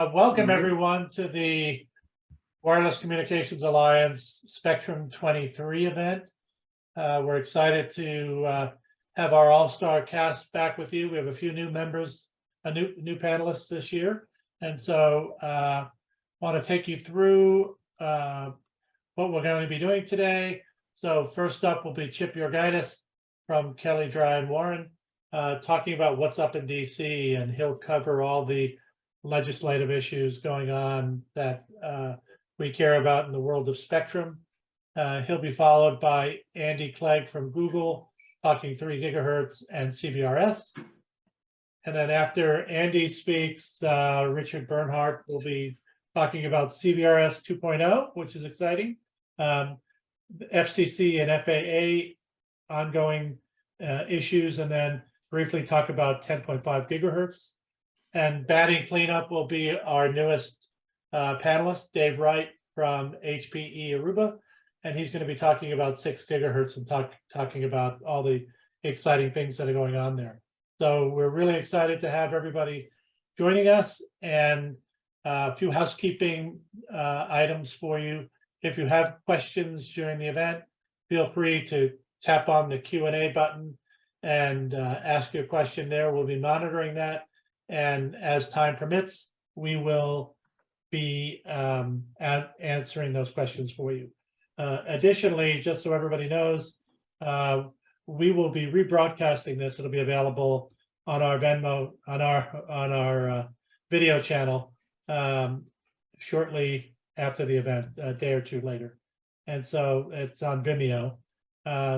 Welcome everyone to the Wireless Communications Alliance Spectrum 23 event. We're excited to have our all-star cast back with you. We have a few new members, new panelists this year. And so want to take you through what we're going to be doing today. So first up will be Chip Yorgaitis from Kelly Dry & Warren, talking about what's up in DC, and he'll cover all the legislative issues going on that we care about in the world of spectrum. He'll be followed by Andy Clegg from Google, talking 3 gigahertz and CBRS. And then after Andy speaks, Richard Bernhardt will be talking about CBRS 2.0, which is exciting. FCC and FAA ongoing issues, and then briefly talk about 10.5 gigahertz. And batting cleanup will be our newest panelist, Dave Wright from HPE Aruba. And he's going to be talking about 6 gigahertz and talking about all the exciting things that are going on there. So we're really excited to have everybody joining us, and a few housekeeping items for you. If you have questions during the event, feel free to tap on the Q&A button and ask your question there. We'll be monitoring that. And as time permits, we will be answering those questions for you. Additionally, just so everybody knows, we will be rebroadcasting this. It'll be available on our Venmo, on our video channel shortly after the event, a day or two later. And so it's on Vimeo,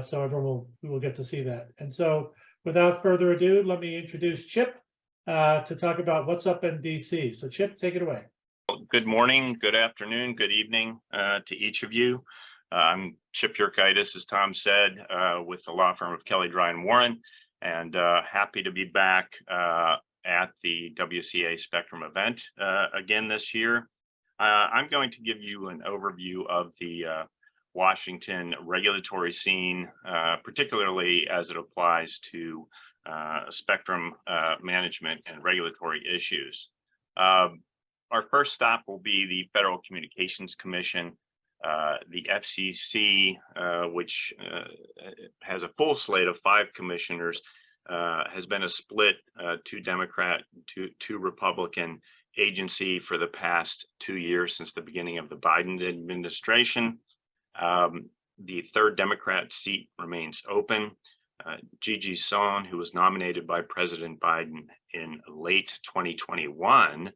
so everyone will get to see that. And so without further ado, let me introduce Chip to talk about what's up in DC. So Chip, take it away. Good morning, good afternoon, good evening to each of you. I'm Chip Yorgaitis, as Tom said, with the law firm of Kelly Dry & Warren, and happy to be back at the WCA Spectrum event again this year. I'm going to give you an overview of the Washington regulatory scene, particularly as it applies to spectrum management and regulatory issues. Our first stop will be the Federal Communications Commission. The FCC, which has a full slate of 5 commissioners, has been a split 2 Democrat, 2 Republican agency for the past 2 years since the beginning of the Biden administration. The 3rd Democrat seat remains open. Gigi Sohn, who was nominated by President Biden in late 2021,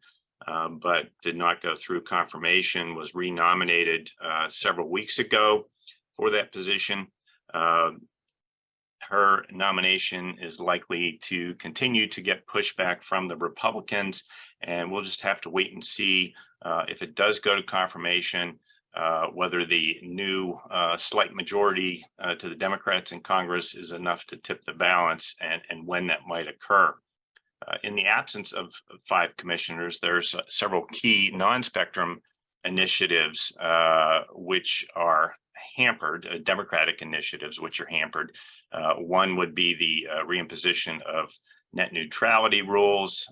but did not go through confirmation, was renominated several weeks ago for that position. Her nomination is likely to continue to get pushback from the Republicans, and we'll just have to wait and see if it does go to confirmation, whether the new slight majority to the Democrats in Congress is enough to tip the balance, and when that might occur. In the absence of 5 commissioners, there's several key non-spectrum initiatives which are hampered, Democratic initiatives which are hampered. One would be the reimposition of net neutrality rules,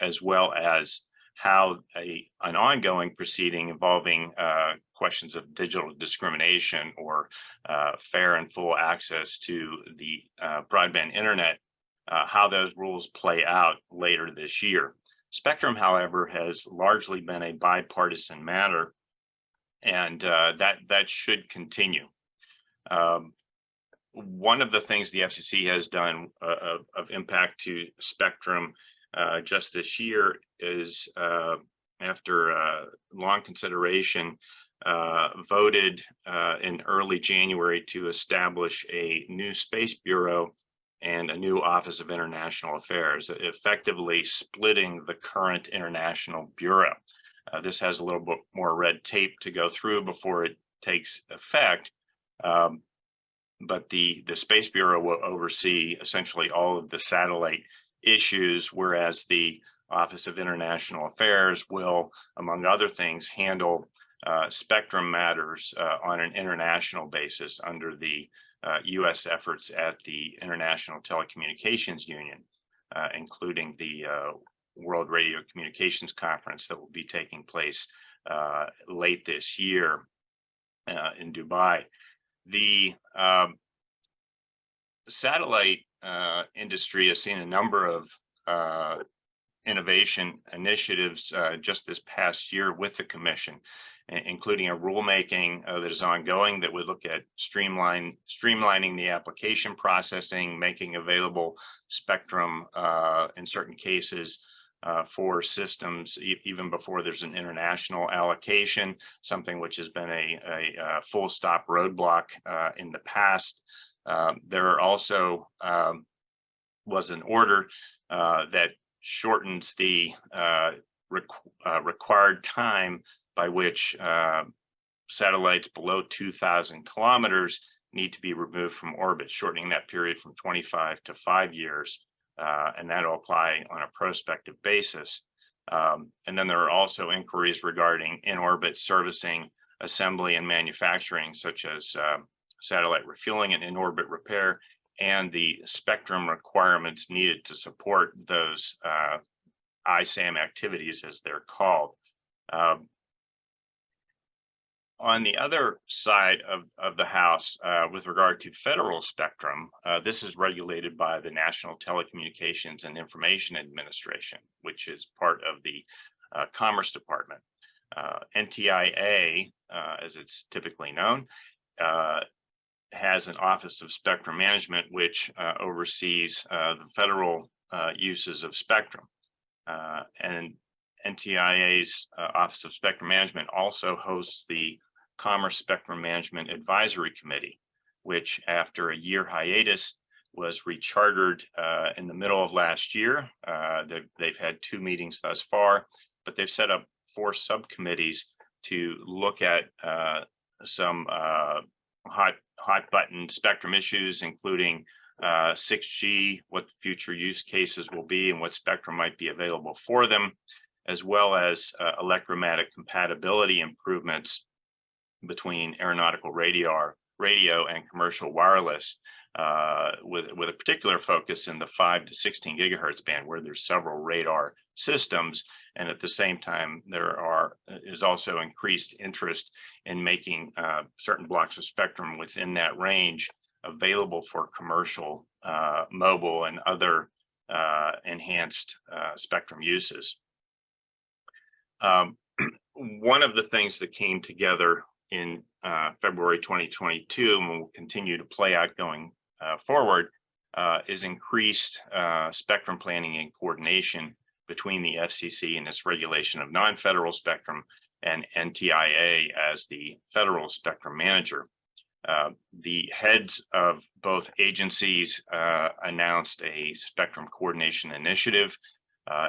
as well as how an ongoing proceeding involving questions of digital discrimination or fair and full access to the broadband internet, how those rules play out later this year. Spectrum, however, has largely been a bipartisan matter, and that should continue. One of the things the FCC has done of impact to spectrum just this year is, after long consideration, voted in early January to establish a new Space Bureau and a new Office of International Affairs, effectively splitting the current International Bureau. This has a little bit more red tape to go through before it takes effect, but the Space Bureau will oversee essentially all of the satellite issues, whereas the Office of International Affairs will, among other things, handle spectrum matters on an international basis under the U.S. efforts at the International Telecommunications Union, including the World Radio Communications Conference that will be taking place late this year in Dubai. The satellite industry has seen a number of innovation initiatives just this past year with the commission, including a rulemaking that is ongoing that would look at streamlining the application processing, making available spectrum in certain cases for systems even before there's an international allocation, something which has been a full stop roadblock in the past. There are also was an order that shortens the required time by which satellites below 2,000 kilometers need to be removed from orbit, shortening that period from 25 to 5 years, and that'll apply on a prospective basis. And then there are also inquiries regarding in-orbit servicing, assembly, and manufacturing, such as satellite refueling and in-orbit repair, and the spectrum requirements needed to support those ISAM activities, as they're called. On the other side of the House, with regard to federal spectrum, this is regulated by the National Telecommunications and Information Administration, which is part of the Commerce Department. NTIA, as it's typically known, has an Office of Spectrum Management, which oversees the federal uses of spectrum. And NTIA's Office of Spectrum Management also hosts the Commerce Spectrum Management Advisory Committee, which after a year hiatus was rechartered in the middle of last year. They've had 2 meetings thus far, but they've set up 4 subcommittees to look at some hot button spectrum issues, including 6G, what future use cases will be and what spectrum might be available for them, as well as electromagnetic compatibility improvements between aeronautical radio and commercial wireless, with a particular focus in the 5 to 16 gigahertz band, where there's several radar systems. And at the same time, there is also increased interest in making certain blocks of spectrum within that range available for commercial, mobile, and other enhanced spectrum uses. One of the things that came together in February 2022 and will continue to play out going forward is increased spectrum planning and coordination between the FCC and its regulation of non-federal spectrum and NTIA as the federal spectrum manager. The heads of both agencies announced a spectrum coordination initiative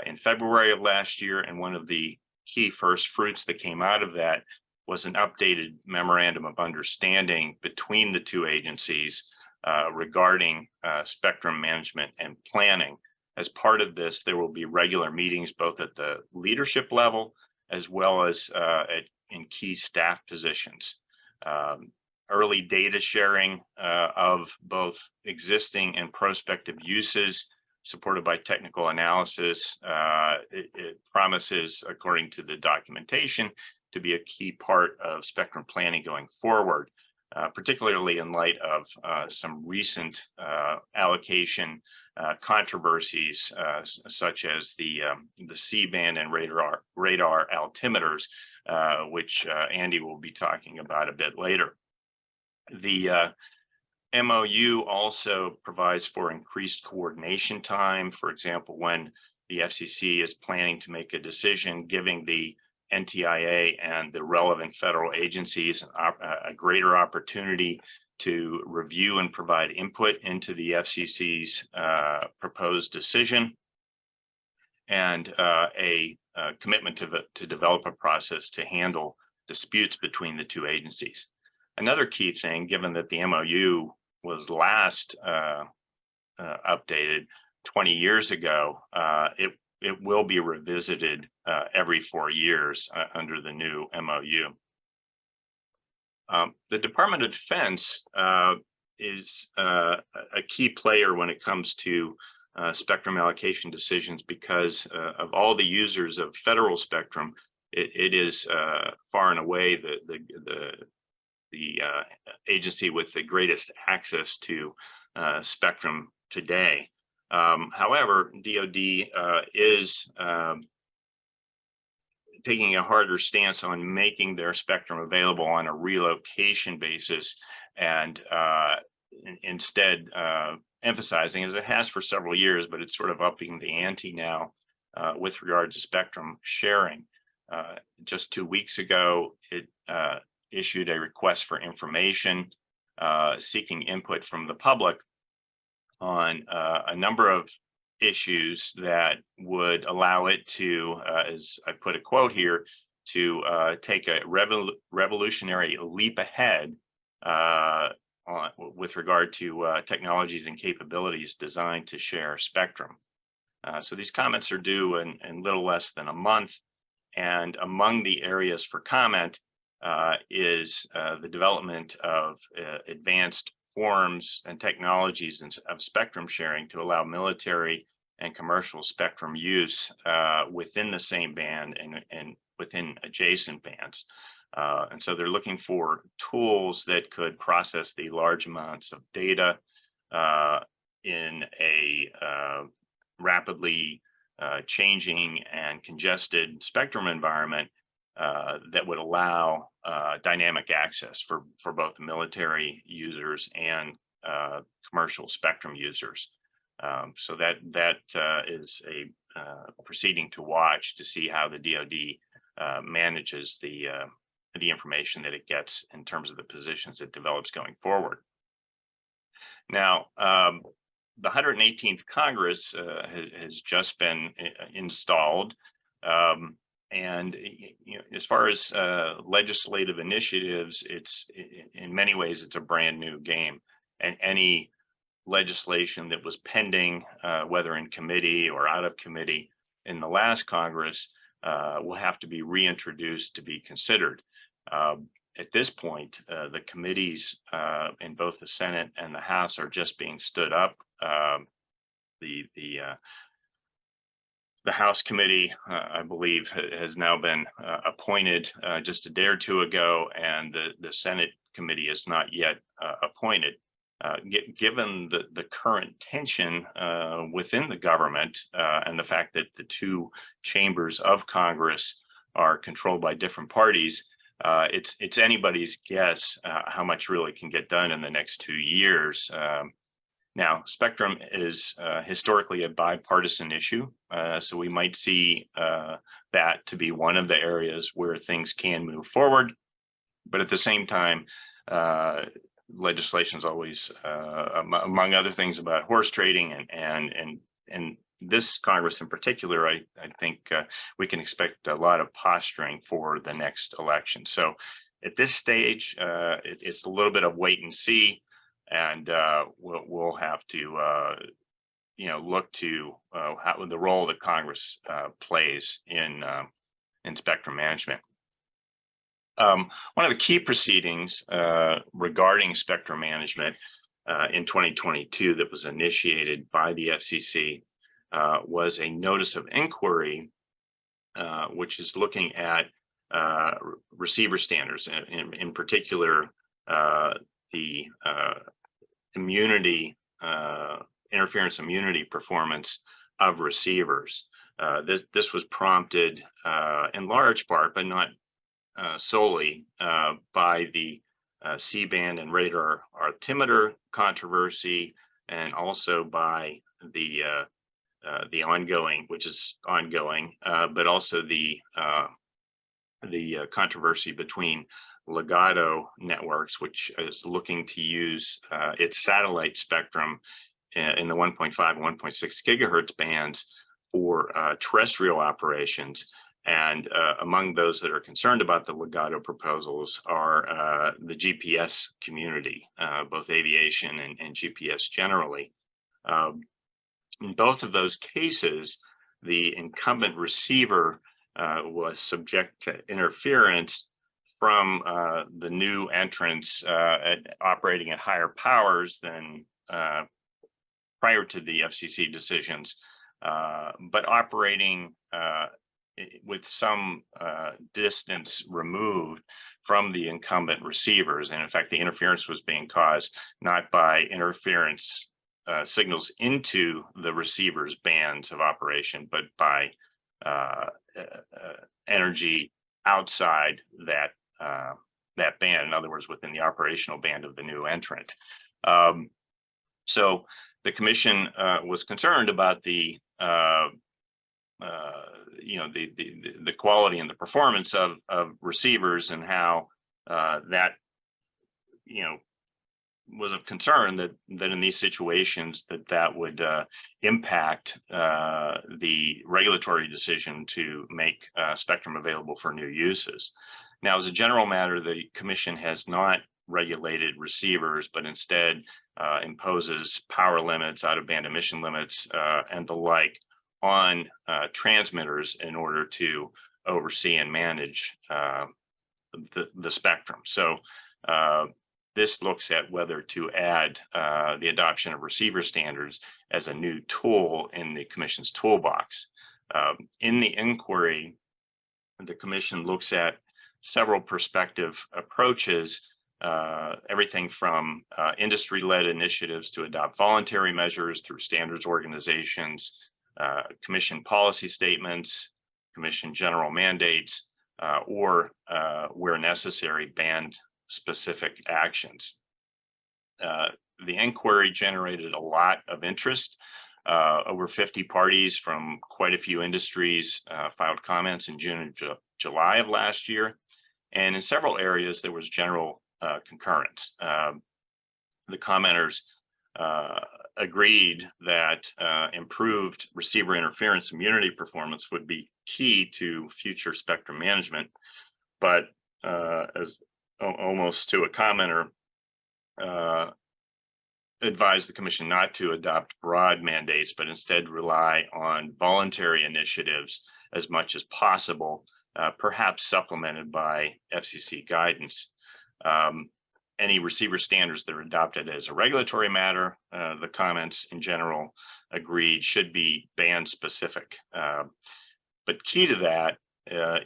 in February of last year, and one of the key first fruits that came out of that was an updated memorandum of understanding between the 2 agencies regarding spectrum management and planning. As part of this, there will be regular meetings both at the leadership level as well as in key staff positions. Early data sharing of both existing and prospective uses supported by technical analysis. It promises, according to the documentation, to be a key part of spectrum planning going forward, particularly in light of some recent allocation controversies, such as the C-band and radar altimeters, which Andy will be talking about a bit later. The MOU also provides for increased coordination time. For example, when the FCC is planning to make a decision, giving the NTIA and the relevant federal agencies a greater opportunity to review and provide input into the FCC's proposed decision, and a commitment to develop a process to handle disputes between the 2 agencies. Another key thing, given that the MOU was last updated 20 years ago, it will be revisited every 4 years under the new MOU. The Department of Defense is a key player when it comes to spectrum allocation decisions because of all the users of federal spectrum. It is far and away the agency with the greatest access to spectrum today. However, DoD is taking a harder stance on making their spectrum available on a relocation basis, and instead emphasizing, as it has for several years, but it's sort of upping the ante now with regard to spectrum sharing. Just 2 weeks ago, it issued a request for information seeking input from the public on a number of issues that would allow it to, as I put a quote here, to take a revolutionary leap ahead with regard to technologies and capabilities designed to share spectrum. So these comments are due in little less than a month. And among the areas for comment is the development of advanced forms and technologies of spectrum sharing to allow military and commercial spectrum use within the same band and within adjacent bands. And so they're looking for tools that could process the large amounts of data in a rapidly changing and congested spectrum environment that would allow dynamic access for both military users and commercial spectrum users. So that is a proceeding to watch to see how the DoD manages the information that it gets in terms of the positions it develops going forward. Now, the 118th Congress has just been installed. And as far as legislative initiatives, it's in many ways, it's a brand new game. And any legislation that was pending, whether in committee or out of committee in the last Congress, will have to be reintroduced to be considered. At this point, the committees in both the Senate and the House are just being stood up. The House committee, I believe, has now been appointed just a day or two ago, and the Senate committee is not yet appointed. Given the current tension within the government and the fact that the two chambers of Congress are controlled by different parties, it's anybody's guess how much really can get done in the next 2 years. Now, spectrum is historically a bipartisan issue, so we might see that to be one of the areas where things can move forward. But at the same time, legislation is always, among other things, about horse trading, and this Congress in particular, I think we can expect a lot of posturing for the next election. So at this stage, it's a little bit of wait and see. And we'll have to, look to how the role that Congress plays in spectrum management. One of the key proceedings regarding spectrum management in 2022 that was initiated by the FCC was a notice of inquiry, which is looking at receiver standards, in particular the interference immunity performance of receivers. This was prompted in large part, but not solely, by the C-band and radar altimeter controversy, and also by the ongoing, but also the controversy between Legato Networks, which is looking to use its satellite spectrum in the 1.5 and 1.6 gigahertz bands for terrestrial operations. And among those that are concerned about the Legato proposals are the GPS community, both aviation and GPS generally. In both of those cases, the incumbent receiver was subject to interference from the new entrants operating at higher powers than prior to the FCC decisions, but operating with some distance removed from the incumbent receivers. And in fact, the interference was being caused not by interference signals into the receiver's bands of operation, but by energy outside that that band. In other words, within the operational band of the new entrant. So the commission was concerned about the the quality and the performance of receivers, and how that was of concern that in these situations that would impact the regulatory decision to make spectrum available for new uses. Now, as a general matter, the commission has not regulated receivers, but instead imposes power limits, out-of-band emission limits, and the like on transmitters in order to oversee and manage the spectrum. So this looks at whether to add the adoption of receiver standards as a new tool in the commission's toolbox. In the inquiry, the commission looks at several prospective approaches, everything from industry-led initiatives to adopt voluntary measures through standards organizations, commission policy statements, commission general mandates, or where necessary, band-specific actions. The inquiry generated a lot of interest. Over 50 parties from quite a few industries filed comments in June and July of last year. And in several areas, there was general concurrence. The commenters agreed that improved receiver interference immunity performance would be key to future spectrum management. But as almost to a commenter, advised the commission not to adopt broad mandates, but instead rely on voluntary initiatives as much as possible, perhaps supplemented by FCC guidance. Any receiver standards that are adopted as a regulatory matter, the comments in general agreed should be band specific. But key to that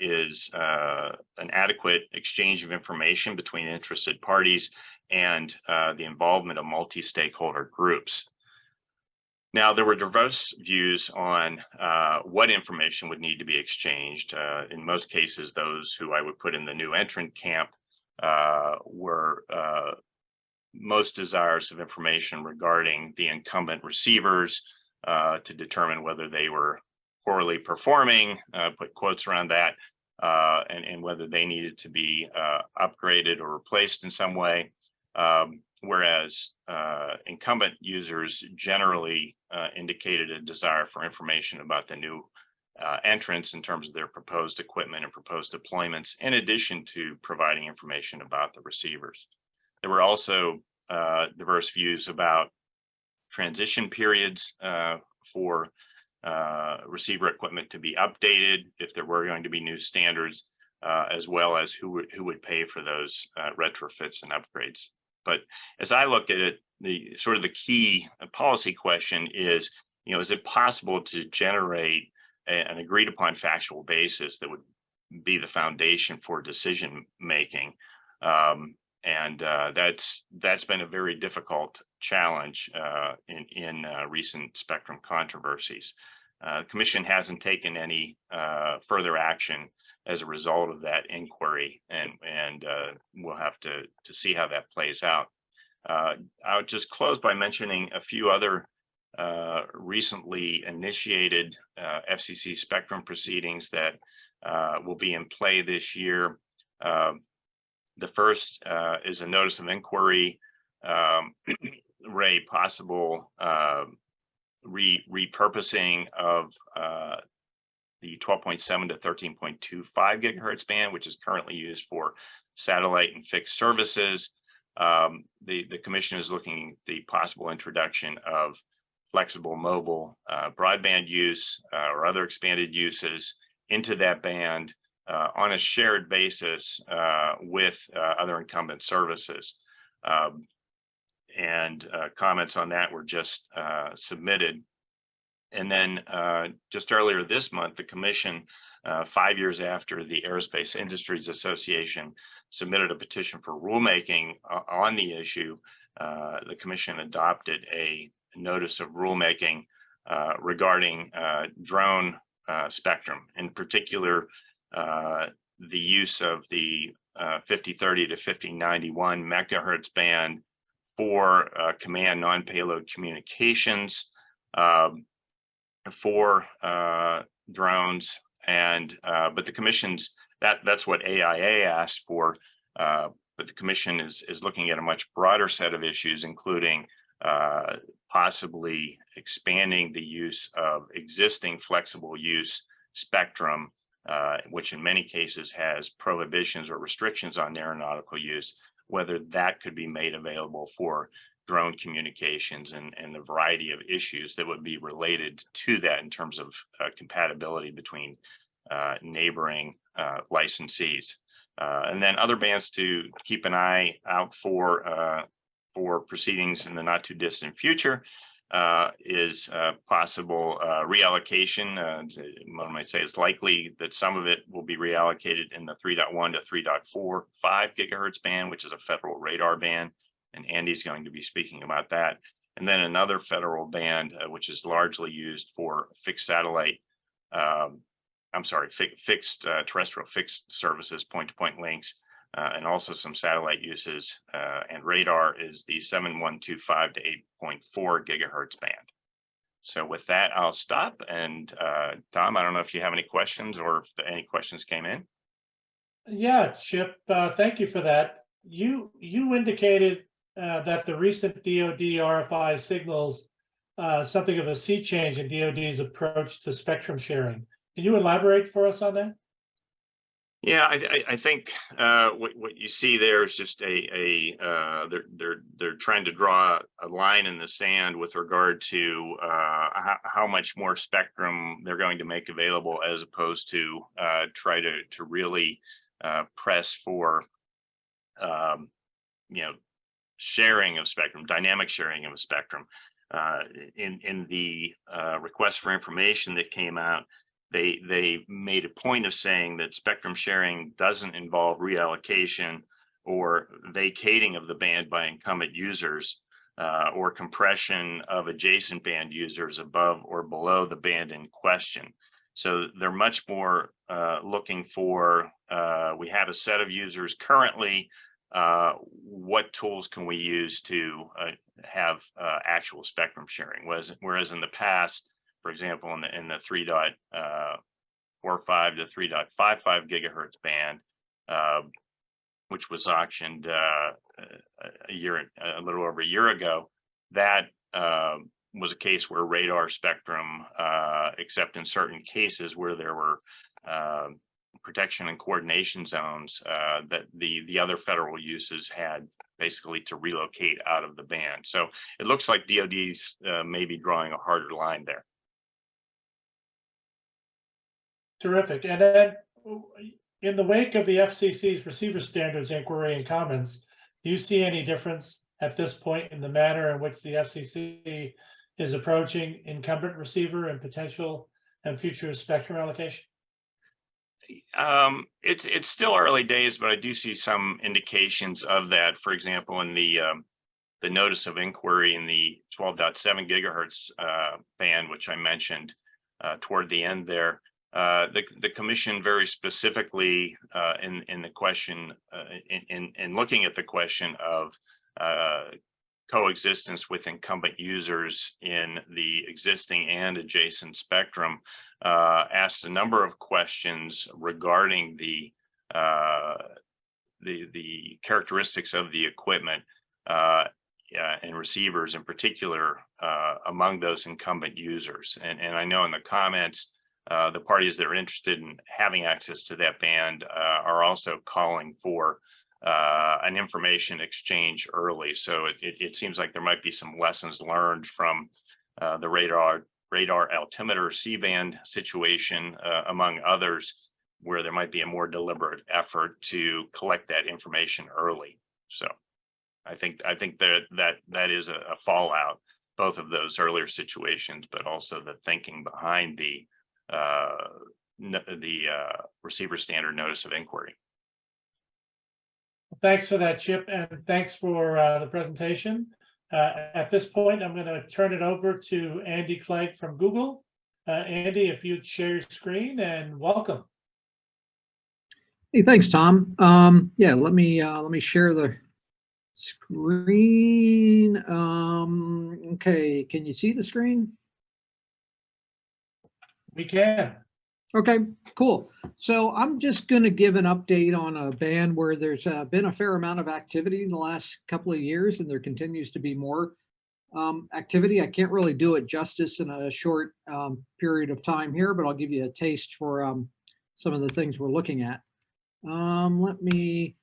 is an adequate exchange of information between interested parties and the involvement of multi-stakeholder groups. Now, there were diverse views on what information would need to be exchanged. In most cases, those who I would put in the new entrant camp were most desirous of information regarding the incumbent receivers to determine whether they were poorly performing, put quotes around that, and whether they needed to be upgraded or replaced in some way. Whereas incumbent users generally indicated a desire for information about the new entrants in terms of their proposed equipment and proposed deployments, in addition to providing information about the receivers. There were also diverse views about transition periods for receiver equipment to be updated if there were going to be new standards, as well as who would pay for those retrofits and upgrades. But as I look at it, the sort of the key policy question is, is it possible to generate an agreed upon factual basis that would be the foundation for decision making? And that's been a very difficult challenge in recent spectrum controversies. The commission hasn't taken any further action as a result of that inquiry, and we'll have to see how that plays out. I'll just close by mentioning a few other recently initiated FCC spectrum proceedings that will be in play this year. The first is a notice of inquiry, possible repurposing of the 12.7 to 13.25 gigahertz band, which is currently used for satellite and fixed services. The commission is looking at the possible introduction of flexible mobile broadband use or other expanded uses into that band on a shared basis with other incumbent services. and comments on that were just submitted. And then just earlier this month, the commission, 5 years after the Aerospace Industries Association submitted a petition for rulemaking on the issue, the commission adopted a notice of rulemaking regarding drone spectrum, in particular, the use of the 5030 to 5091 megahertz band for command non-payload communications for drones. And but the commission's that's what AIA asked for, but the commission is looking at a much broader set of issues, including possibly expanding the use of existing flexible use spectrum, which in many cases has prohibitions or restrictions on aeronautical use, whether that could be made available for drone communications and the variety of issues that would be related to that in terms of compatibility between neighboring licensees. And then other bands to keep an eye out for proceedings in the not too distant future is possible reallocation. One might say it's likely that some of it will be reallocated in the 3.1 to 3.45 gigahertz band, which is a federal radar band. And Andy's going to be speaking about that. And then another federal band, which is largely used for fixed satellite, fixed terrestrial fixed services, point-to-point links, and also some satellite uses and radar, is the 7125 to 8.4 gigahertz band. So with that, I'll stop. And Tom, I don't know if you have any questions or if any questions came in. Yeah, Chip, thank you for that. You indicated that the recent DoD RFI signals something of a sea change in DoD's approach to spectrum sharing. Can you elaborate for us on that? Yeah, I think what you see there is just they're trying to draw a line in the sand with regard to how much more spectrum they're going to make available, as opposed to try to really press for sharing of spectrum, dynamic sharing of spectrum. In the request for information that came out, they made a point of saying that spectrum sharing doesn't involve reallocation or vacating of the band by incumbent users or compression of adjacent band users above or below the band in question. So they're much more looking for, we have a set of users currently, what tools can we use to have actual spectrum sharing? Whereas in the past, for example, in the 3.45 to 3.55 gigahertz band, which was auctioned a little over a year ago, that was a case where radar spectrum, except in certain cases where there were protection and coordination zones, that the other federal uses had basically to relocate out of the band. So it looks like DoD's maybe drawing a harder line there. Terrific. And then in the wake of the FCC's receiver standards inquiry and comments, do you see any difference at this point in the manner in which the FCC is approaching incumbent receiver and potential and future spectrum allocation? It's still early days, but I do see some indications of that. For example, in the notice of inquiry in the 12.7 gigahertz band, which I mentioned toward the end there, the commission very specifically in the question in looking at the question of coexistence with incumbent users in the existing and adjacent spectrum, asked a number of questions regarding the characteristics of the equipment and receivers in particular among those incumbent users. And I know in the comments, the parties that are interested in having access to that band are also calling for an information exchange early. So it seems like there might be some lessons learned from the radar altimeter C-band situation, among others, where there might be a more deliberate effort to collect that information early. So I think that is a fallout, both of those earlier situations, but also the thinking behind the receiver standard notice of inquiry. Thanks for that, Chip, and thanks for the presentation. At this point, I'm going to turn it over to Andy Clegg from Google. Andy, if you'd share your screen, and welcome. Hey, thanks, Tom. Yeah, let me share the screen. Okay, can you see the screen? We can. Okay, cool. So I'm just going to give an update on a band where there's been a fair amount of activity in the last couple of years, and there continues to be more activity. I can't really do it justice in a short period of time here, but I'll give you a taste for some of the things we're looking at. Let me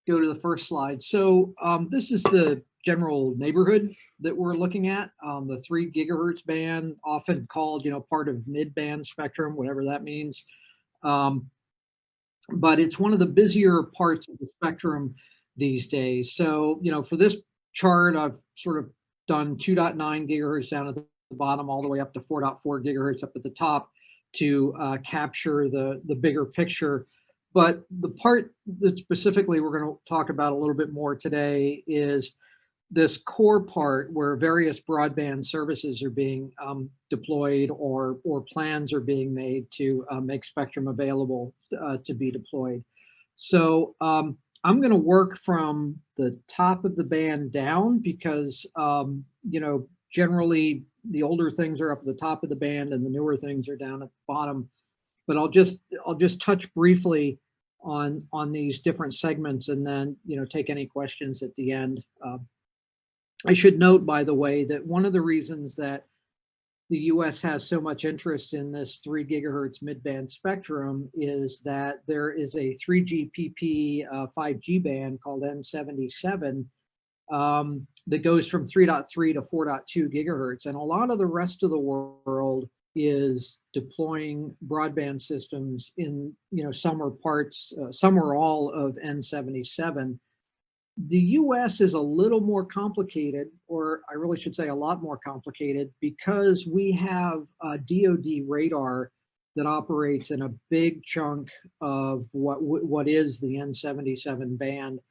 go to the first slide. So this is the general neighborhood that we're looking at, the 3 gigahertz band, often called, part of mid-band spectrum, whatever that means. But it's one of the busier parts of the spectrum these days. So, for this chart, I've sort of done 2.9 gigahertz down at the bottom, all the way up to 4.4 gigahertz up at the top to capture the bigger picture. But the part that specifically we're going to talk about a little bit more today is this core part where various broadband services are being deployed or plans are being made to make spectrum available to be deployed. So I'm going to work from the top of the band down because, generally the older things are up at the top of the band and the newer things are down at the bottom. But I'll just touch briefly on these different segments and then, take any questions at the end. I should note, by the way, that one of the reasons that the US has so much interest in this 3 gigahertz mid-band spectrum is that there is a 3GPP 5G band called N77 that goes from 3.3 to 4.2 gigahertz. And a lot of the rest of the world is deploying broadband systems in, some or parts, some or all of N77. The US is a little more complicated, or I really should say a lot more complicated, because we have a DoD radar that operates in a big chunk of what is the N77 band.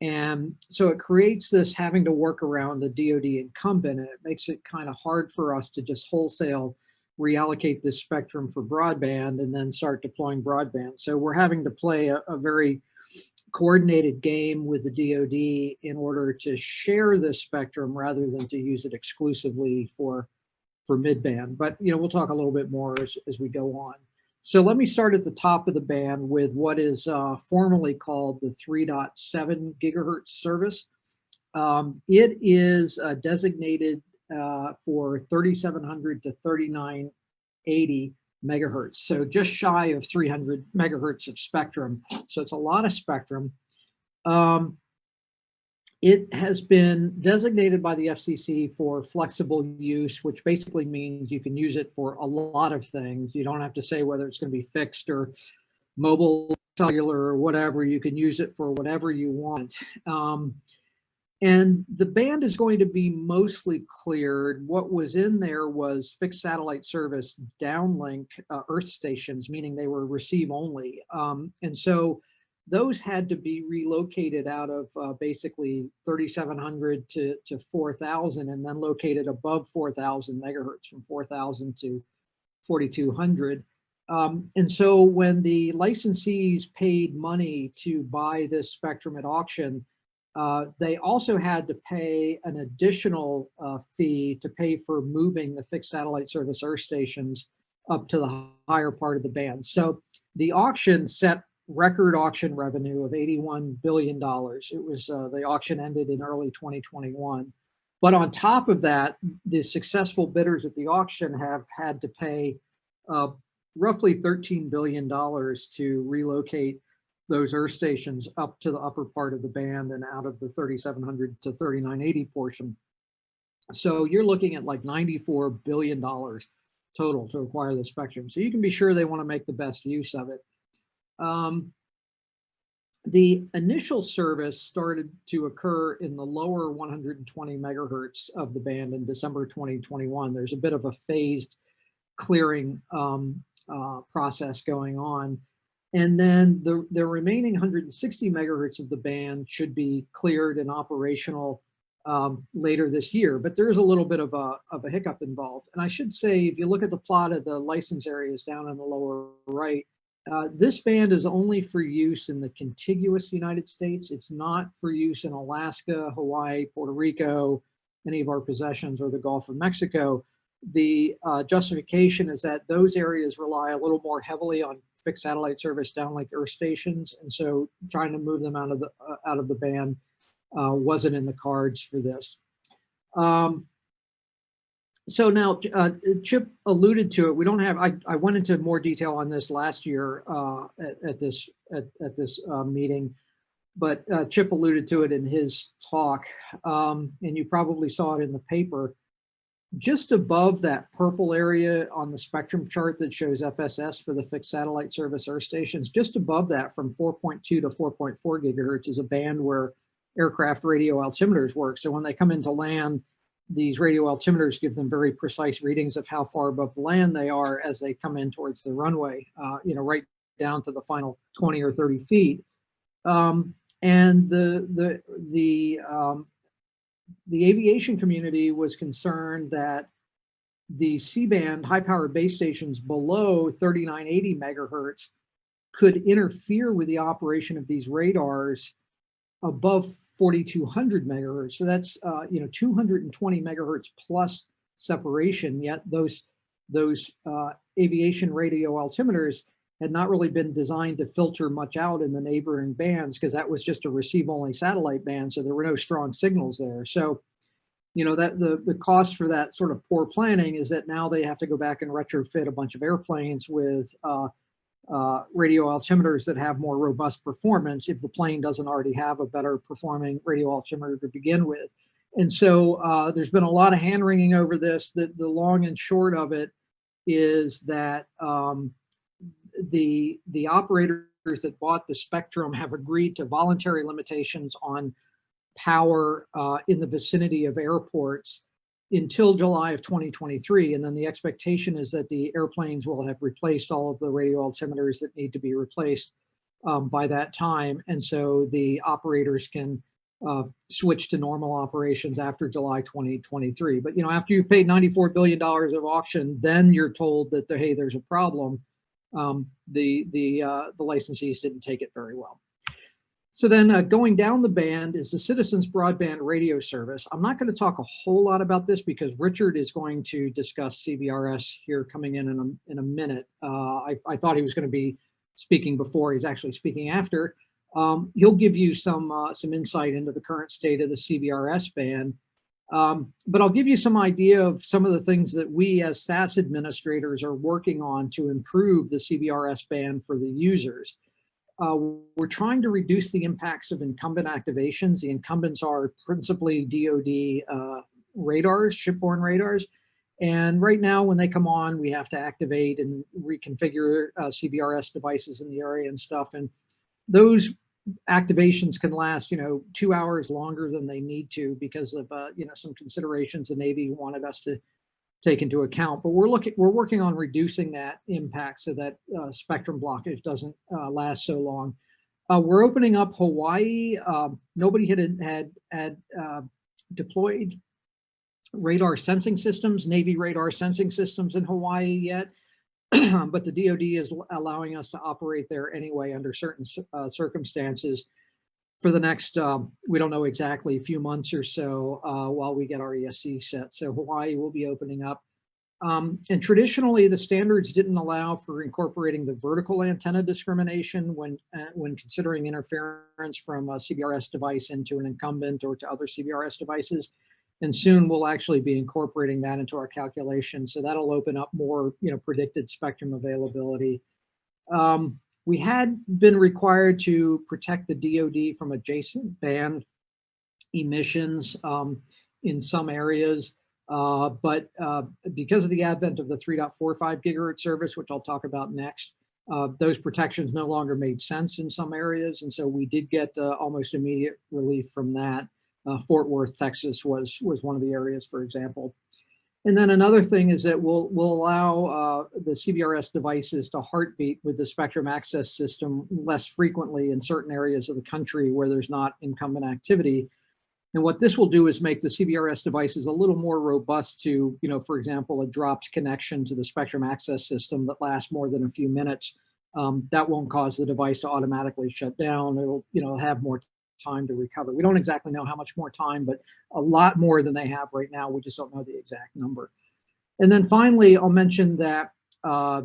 And so it creates this having to work around the DoD incumbent, and it makes it kind of hard for us to just wholesale reallocate this spectrum for broadband and then start deploying broadband. So we're having to play a very coordinated game with the DoD in order to share this spectrum rather than to use it exclusively for mid-band. But we'll talk a little bit more as we go on. So let me start at the top of the band with what is formally called the 3.7 gigahertz service. It is designated for 3700 to 3980 megahertz, so just shy of 300 megahertz of spectrum. So it's a lot of spectrum. It has been designated by the FCC for flexible use, which basically means you can use it for a lot of things. You don't have to say whether it's going to be fixed or mobile, cellular, or whatever. You can use it for whatever you want. And the band is going to be mostly cleared. What was in there was fixed satellite service downlink Earth stations, meaning they were receive only. And so those had to be relocated out of basically 3,700 to 4,000 and then located above 4,000 megahertz, from 4,000 to 4,200. And so when the licensees paid money to buy this spectrum at auction, they also had to pay an additional fee to pay for moving the fixed satellite service Earth stations up to the higher part of the band. So the auction set record auction revenue of $81 billion. It was the auction ended in early 2021. But on top of that, the successful bidders at the auction have had to pay roughly $13 billion to relocate those Earth stations up to the upper part of the band and out of the 3,700 to 3,980 portion. So you're looking at like $94 billion total to acquire the spectrum. So you can be sure they want to make the best use of it. The initial service started to occur in the lower 120 megahertz of the band in December 2021. There's a bit of a phased clearing process going on. And then the remaining 160 megahertz of the band should be cleared and operational later this year. But there's a little bit of a hiccup involved. And I should say, if you look at the plot of the license areas down in the lower right, this band is only for use in the contiguous United States. It's not for use in Alaska, Hawaii, Puerto Rico, any of our possessions, or the Gulf of Mexico. The justification is that those areas rely a little more heavily on fixed satellite service downlink earth stations, and so trying to move them out of the band wasn't in the cards for this. So now Chip alluded to it. We don't have. I went into more detail on this last year at this meeting, but Chip alluded to it in his talk, and you probably saw it in the paper. Just above that purple area on the spectrum chart that shows FSS for the fixed satellite service earth stations, just above that from 4.2 to 4.4 gigahertz is a band where aircraft radio altimeters work. So when they come into land, these radio altimeters give them very precise readings of how far above the land they are as they come in towards the runway, right down to the final 20 or 30 feet. And the aviation community was concerned that the C-band high-powered base stations below 3980 megahertz could interfere with the operation of these radars above 4200 megahertz. So that's 220 megahertz plus separation. Yet those aviation radio altimeters had not really been designed to filter much out in the neighboring bands, because that was just a receive-only satellite band, so there were no strong signals there. So, that the cost for that sort of poor planning is that now they have to go back and retrofit a bunch of airplanes with radio altimeters that have more robust performance if the plane doesn't already have a better performing radio altimeter to begin with. And so there's been a lot of hand-wringing over this. The long and short of it is that the operators that bought the spectrum have agreed to voluntary limitations on power in the vicinity of airports until July of 2023. And then the expectation is that the airplanes will have replaced all of the radio altimeters that need to be replaced by that time. And so the operators can switch to normal operations after July 2023. But, after you've paid $94 billion of auction, then you're told that, hey, there's a problem. The licensees didn't take it very well. So then going down the band is the Citizens Broadband Radio Service. I'm not going to talk a whole lot about this because Richard is going to discuss CBRS here coming in a minute. I thought he was going to be speaking before. He's actually speaking after. He'll give you some insight into the current state of the CBRS band. But I'll give you some idea of some of the things that we as SAS administrators are working on to improve the CBRS band for the users. We're trying to reduce the impacts of incumbent activations. The incumbents are principally DoD radars, shipborne radars. And right now, when they come on, we have to activate and reconfigure CBRS devices in the area and stuff. And those activations can last, 2 hours longer than they need to because of, some considerations the Navy wanted us to take into account. But we're working on reducing that impact so that spectrum blockage doesn't last so long. We're opening up Hawaii. Nobody had deployed radar sensing systems, Navy radar sensing systems in Hawaii yet, but the DoD is allowing us to operate there anyway under certain circumstances for the next, we don't know exactly, a few months or so while we get our ESC set. So Hawaii will be opening up. And traditionally, the standards didn't allow for incorporating the vertical antenna discrimination when considering interference from a CBRS device into an incumbent or to other CBRS devices. And soon we'll actually be incorporating that into our calculations. So that'll open up more, predicted spectrum availability. We had been required to protect the DoD from adjacent band emissions in some areas, but because of the advent of the 3.45 gigahertz service, which I'll talk about next, those protections no longer made sense in some areas. And so we did get almost immediate relief from that. Fort Worth, Texas was one of the areas, for example. And then another thing is that we'll allow the CBRS devices to heartbeat with the spectrum access system less frequently in certain areas of the country where there's not incumbent activity. And what this will do is make the CBRS devices a little more robust to, for example, a dropped connection to the spectrum access system that lasts more than a few minutes. That won't cause the device to automatically shut down. It'll, have more time to recover. We don't exactly know how much more time, but a lot more than they have right now. We just don't know the exact number. And then finally, I'll mention that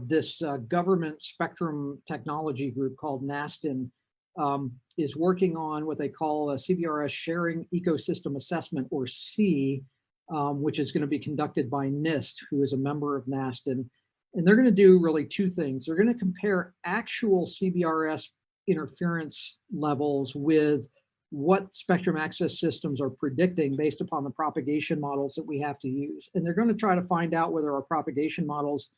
this government spectrum technology group called NASTN is working on what they call a CBRS Sharing Ecosystem Assessment, or SEA, which is going to be conducted by NIST, who is a member of NASTN. And they're going to do really two things. They're going to compare actual CBRS interference levels with what spectrum access systems are predicting based upon the propagation models that we have to use. And they're going to try to find out whether our propagation models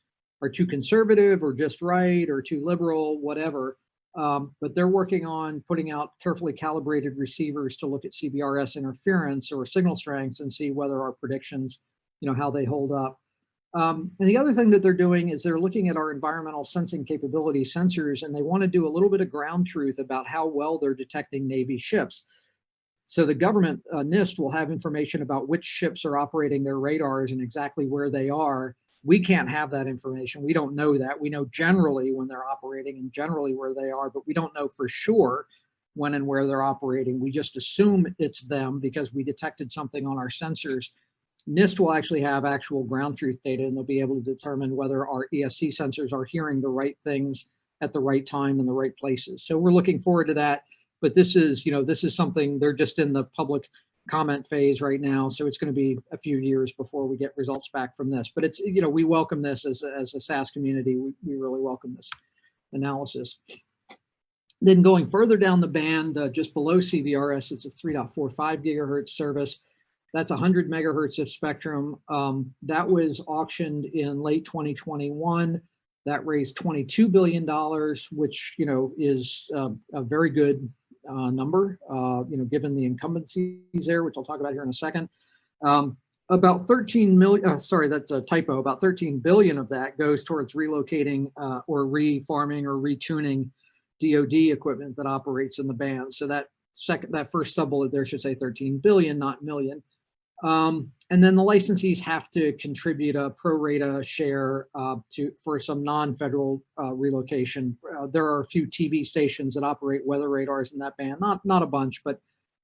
are too conservative or just right or too liberal, whatever. But they're working on putting out carefully calibrated receivers to look at CBRS interference or signal strengths and see whether our predictions, how they hold up. And the other thing that they're doing is they're looking at our environmental sensing capability sensors, and they want to do a little bit of ground truth about how well they're detecting Navy ships. So the government, NIST, will have information about which ships are operating their radars and exactly where they are. We can't have that information. We don't know that. We know generally when they're operating and generally where they are, but we don't know for sure when and where they're operating. We just assume it's them because we detected something on our sensors. NIST will actually have actual ground truth data, and they'll be able to determine whether our ESC sensors are hearing the right things at the right time in the right places. So we're looking forward to that. But this is something, they're just in the public comment phase right now. So it's going to be a few years before we get results back from this. But it's, we welcome this as a SAS community. We really welcome this analysis. Then going further down the band, just below CBRS, it's a 3.45 gigahertz service. That's 100 megahertz of spectrum. That was auctioned in late 2021. That raised $22 billion, which is a very good number, given the incumbencies there, which I'll talk about here in a second. About 13 million, sorry, that's a typo. About 13 billion of that goes towards relocating or refarming or retuning DoD equipment that operates in the band. So that first sub bullet there should say 13 billion, not million. And then the licensees have to contribute a pro rata share for some non-federal relocation. There are a few TV stations that operate weather radars in that band, not a bunch, but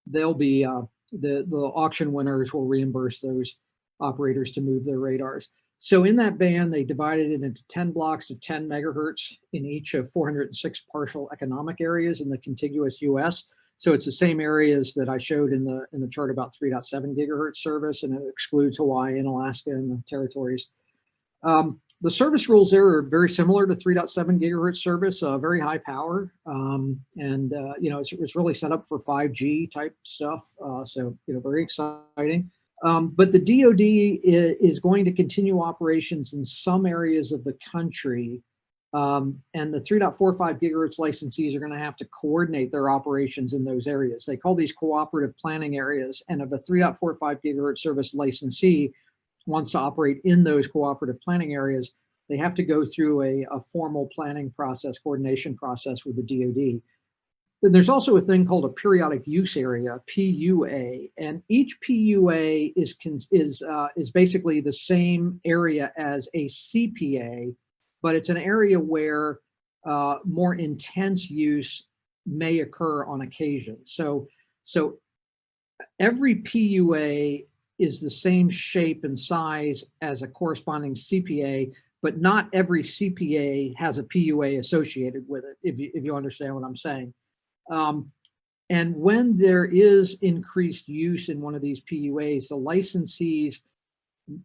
they'll be the auction winners will reimburse those operators to move their radars. So in that band, they divided it into 10 blocks of 10 megahertz in each of 406 partial economic areas in the contiguous US. So it's the same areas that I showed in the chart about 3.7 gigahertz service, and it excludes Hawaii and Alaska and the territories. The service rules there are very similar to 3.7 gigahertz service, very high power, and it's really set up for 5G type stuff. So very exciting. But the DoD is going to continue operations in some areas of the country. And the 3.45 gigahertz licensees are going to have to coordinate their operations in those areas. They call these cooperative planning areas. And if a 3.45 gigahertz service licensee wants to operate in those cooperative planning areas, they have to go through a formal planning process, coordination process with the DoD. Then there's also a thing called a periodic use area, PUA, and each PUA is basically the same area as a CPA, but it's an area where more intense use may occur on occasion. So every PUA is the same shape and size as a corresponding CPA, but not every CPA has a PUA associated with it, if you understand what I'm saying. And when there is increased use in one of these PUAs, the licensees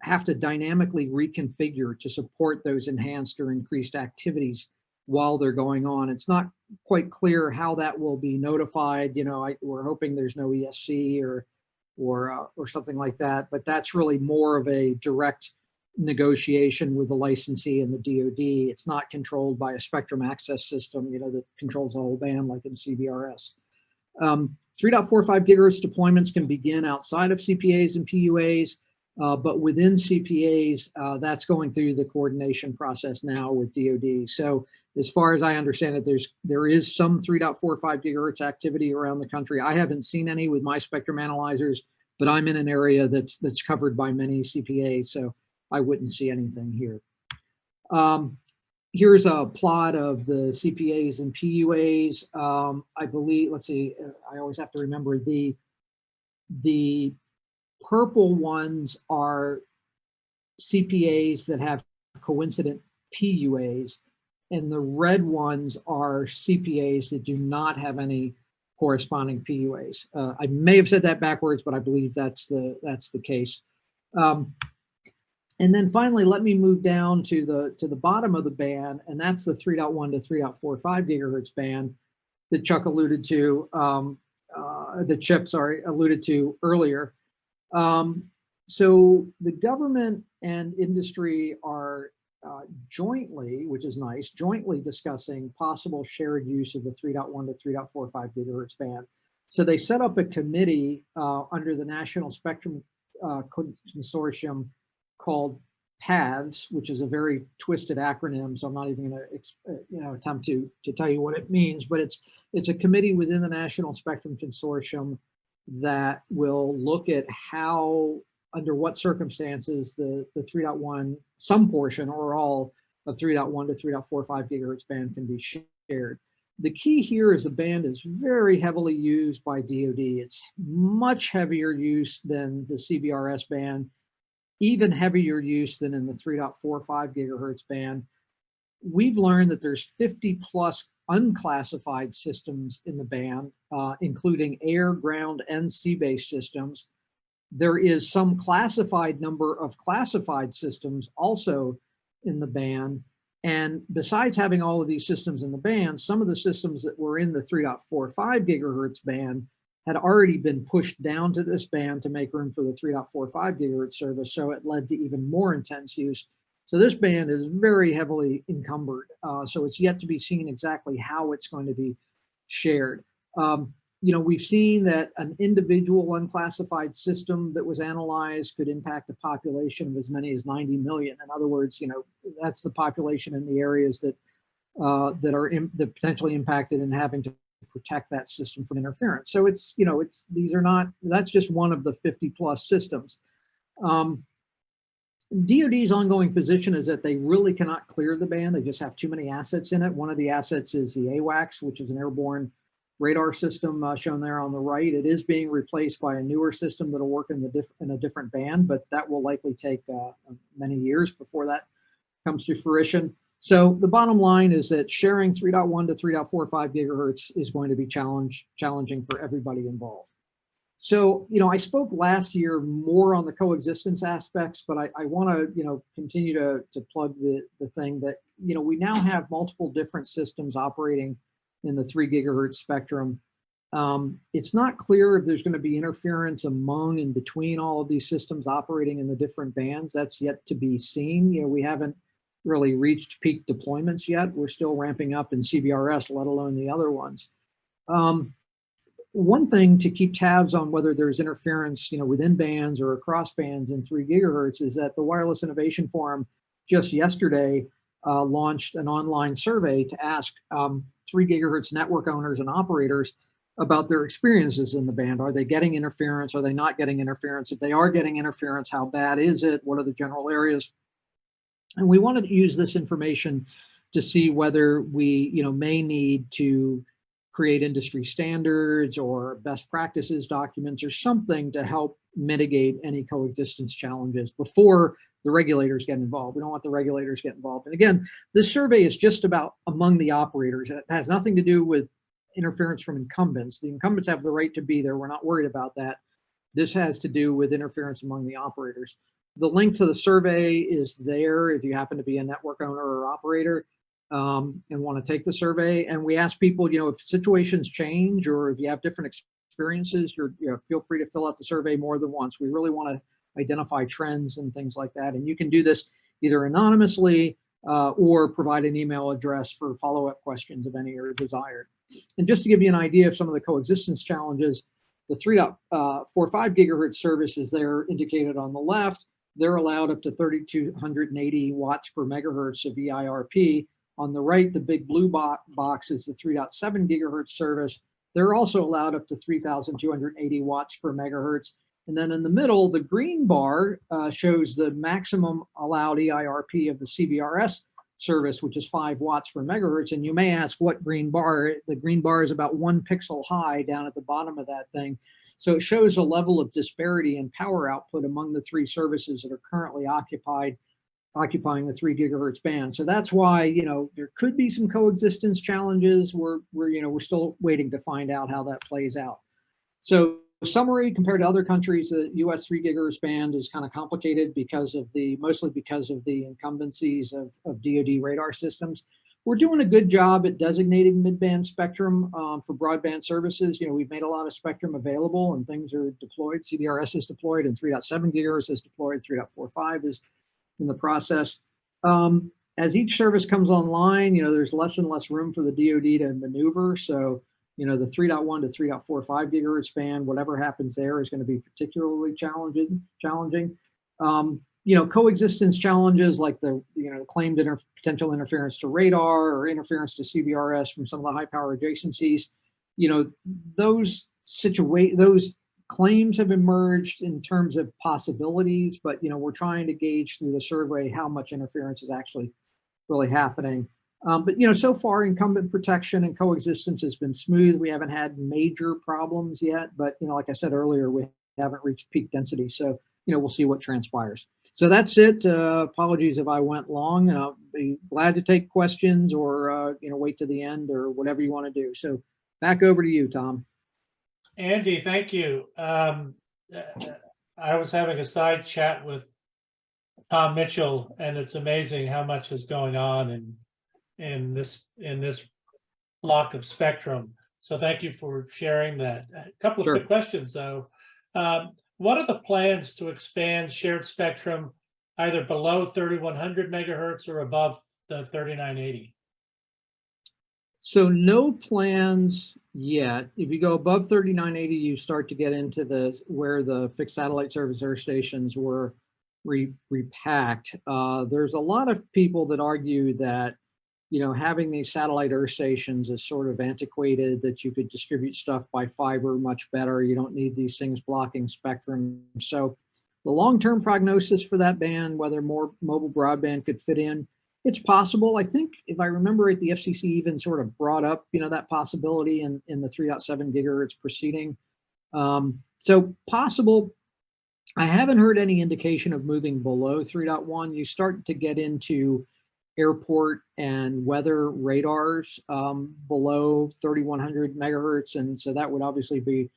have to dynamically reconfigure to support those enhanced or increased activities while they're going on. It's not quite clear how that will be notified. We're hoping there's no ESC or something like that, but that's really more of a direct negotiation with the licensee and the DoD. It's not controlled by a spectrum access system, that controls the whole band like in CBRS. 3.45 gigahertz deployments can begin outside of CPAs and PUAs, but within CPAs, that's going through the coordination process now with DoD. So as far as I understand it, there is some 3.45 gigahertz activity around the country. I haven't seen any with my spectrum analyzers, but I'm in an area that's covered by many CPAs, so I wouldn't see anything here. Here's a plot of the CPAs and PUAs. I believe, let's see, I always have to remember the purple ones are CPAs that have coincident PUAs, and the red ones are CPAs that do not have any corresponding PUAs. I may have said that backwards, but I believe that's the case. And then finally, let me move down to the bottom of the band, and that's the 3.1 to 3.45 gigahertz band that Chuck alluded to, that Chip, alluded to earlier. So the government and industry are jointly, which is nice, jointly discussing possible shared use of the 3.1 to 3.45 gigahertz band. So they set up a committee under the National Spectrum Consortium called PATHS, which is a very twisted acronym, so I'm not even going to attempt to tell you what it means, but it's a committee within the National Spectrum Consortium that will look at how, under what circumstances, the 3.1, some portion or all of 3.1 to 3.45 gigahertz band can be shared. The key here is the band is very heavily used by DoD. It's much heavier use than the CBRS band, even heavier use than in the 3.45 gigahertz band. We've learned that there's 50 plus unclassified systems in the band, including air, ground, and sea-based systems. There is some classified number of classified systems also in the band. And besides having all of these systems in the band, some of the systems that were in the 3.45 gigahertz band had already been pushed down to this band to make room for the 3.45 gigahertz service. So it led to even more intense use. So this band is very heavily encumbered. So it's yet to be seen exactly how it's going to be shared. We've seen that an individual unclassified system that was analyzed could impact a population of as many as 90 million. In other words, that's the population in the areas that are that potentially impacted and having to protect that system from interference. So that's just one of the 50 plus systems. DoD's ongoing position is that they really cannot clear the band. They just have too many assets in it. One of the assets is the AWACS, which is an airborne radar system shown there on the right. It is being replaced by a newer system that'll work in a different band, but that will likely take many years before that comes to fruition. So the bottom line is that sharing 3.1 to 3.45 gigahertz is going to be challenging for everybody involved. So, I spoke last year more on the coexistence aspects, but I want to, continue to plug the thing that, we now have multiple different systems operating in the 3 gigahertz spectrum. It's not clear if there's going to be interference among and between all of these systems operating in the different bands. That's yet to be seen. We haven't really reached peak deployments yet. We're still ramping up in CBRS, let alone the other ones. One thing to keep tabs on whether there's interference, within bands or across bands in 3 gigahertz is that the Wireless Innovation Forum just yesterday launched an online survey to ask 3 gigahertz network owners and operators about their experiences in the band. Are they getting interference? Are they not getting interference? If they are getting interference, how bad is it? What are the general areas? And we wanted to use this information to see whether we, may need to create industry standards or best practices documents or something to help mitigate any coexistence challenges before the regulators get involved. We don't want the regulators to get involved. And again, this survey is just about among the operators. It has nothing to do with interference from incumbents. The incumbents have the right to be there. We're not worried about that. This has to do with interference among the operators. The link to the survey is there if you happen to be a network owner or operator and want to take the survey. And we ask people, if situations change or if you have different experiences, feel free to fill out the survey more than once. We really want to identify trends and things like that. And you can do this either anonymously or provide an email address for follow-up questions if any are desired. And just to give you an idea of some of the coexistence challenges, the 3.45 gigahertz service is there indicated on the left. They're allowed up to 3,280 watts per megahertz of EIRP. On the right, the big blue box is the 3.7 gigahertz service. They're also allowed up to 3,280 watts per megahertz. And then in the middle, the green bar shows the maximum allowed EIRP of the CBRS service, which is 5 watts per megahertz. And you may ask what green bar. The green bar is about 1 pixel high down at the bottom of that thing. So it shows a level of disparity in power output among the 3 services that are currently occupying the 3 gigahertz band. So that's why, there could be some coexistence challenges. We're still waiting to find out how that plays out. So summary, compared to other countries, the US 3 gigahertz band is kind of complicated mostly because of the incumbencies of DoD radar systems. We're doing a good job at designating mid-band spectrum for broadband services. We've made a lot of spectrum available and things are deployed. CBRS is deployed and 3.7 gigahertz is deployed. 3.45 is in the process. As each service comes online, there's less and less room for the DoD to maneuver. So, the 3.1 to 3.45 gigahertz band, whatever happens there is going to be particularly challenging. Coexistence challenges like the claimed potential interference to radar or interference to CBRS from some of the high power adjacencies, those claims have emerged in terms of possibilities, but we're trying to gauge through the survey how much interference is actually really happening. But so far incumbent protection and coexistence has been smooth. We haven't had major problems yet, but like I said earlier, we haven't reached peak density. So we'll see what transpires. So that's it. Apologies if I went long. I'll be glad to take questions or wait to the end or whatever you want to do. So back over to you, Tom. Andy, thank you. I was having a side chat with Tom Mitchell, and it's amazing how much is going on in this block of spectrum. So thank you for sharing that. A couple of quick questions, though. What are the plans to expand shared spectrum either below 3,100 megahertz or above the 3,980? So no plans yet. If you go above 3,980, you start to get into where the fixed satellite service earth stations were repacked. There's a lot of people that argue that having these satellite earth stations is sort of antiquated, that you could distribute stuff by fiber much better. You don't need these things blocking spectrum. So the long-term prognosis for that band, whether more mobile broadband could fit in, it's possible. I think if I remember right, the FCC even sort of brought up, that possibility in the 3.7 gigahertz proceeding. So possible. I haven't heard any indication of moving below 3.1. You start to get into airport and weather radars below 3,100 megahertz. And so that would obviously be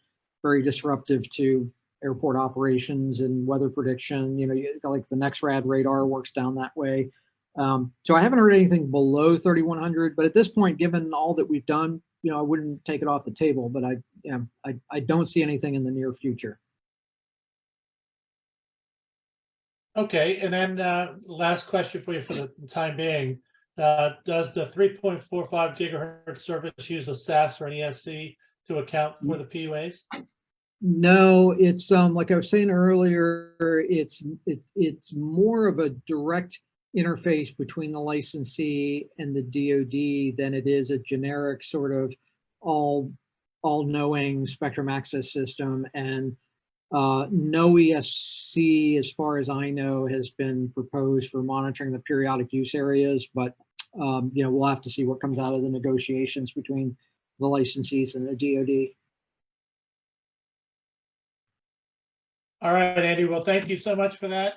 very disruptive to airport operations and weather prediction. Like the NextRad radar works down that way. So I haven't heard anything below 3,100, but at this point, given all that we've done, I wouldn't take it off the table, but I don't see anything in the near future. Okay, and then last question for you for the time being. Does the 3.45 gigahertz service use a SAS or an ESC to account for the PUAs? No, it's like I was saying earlier, it's more of a direct interface between the licensee and the DoD than it is a generic sort of all-knowing spectrum access system. And no ESC, as far as I know, has been proposed for monitoring the periodic use areas, but we'll have to see what comes out of the negotiations between the licensees and the DoD. All right, Andy. Well, thank you so much for that.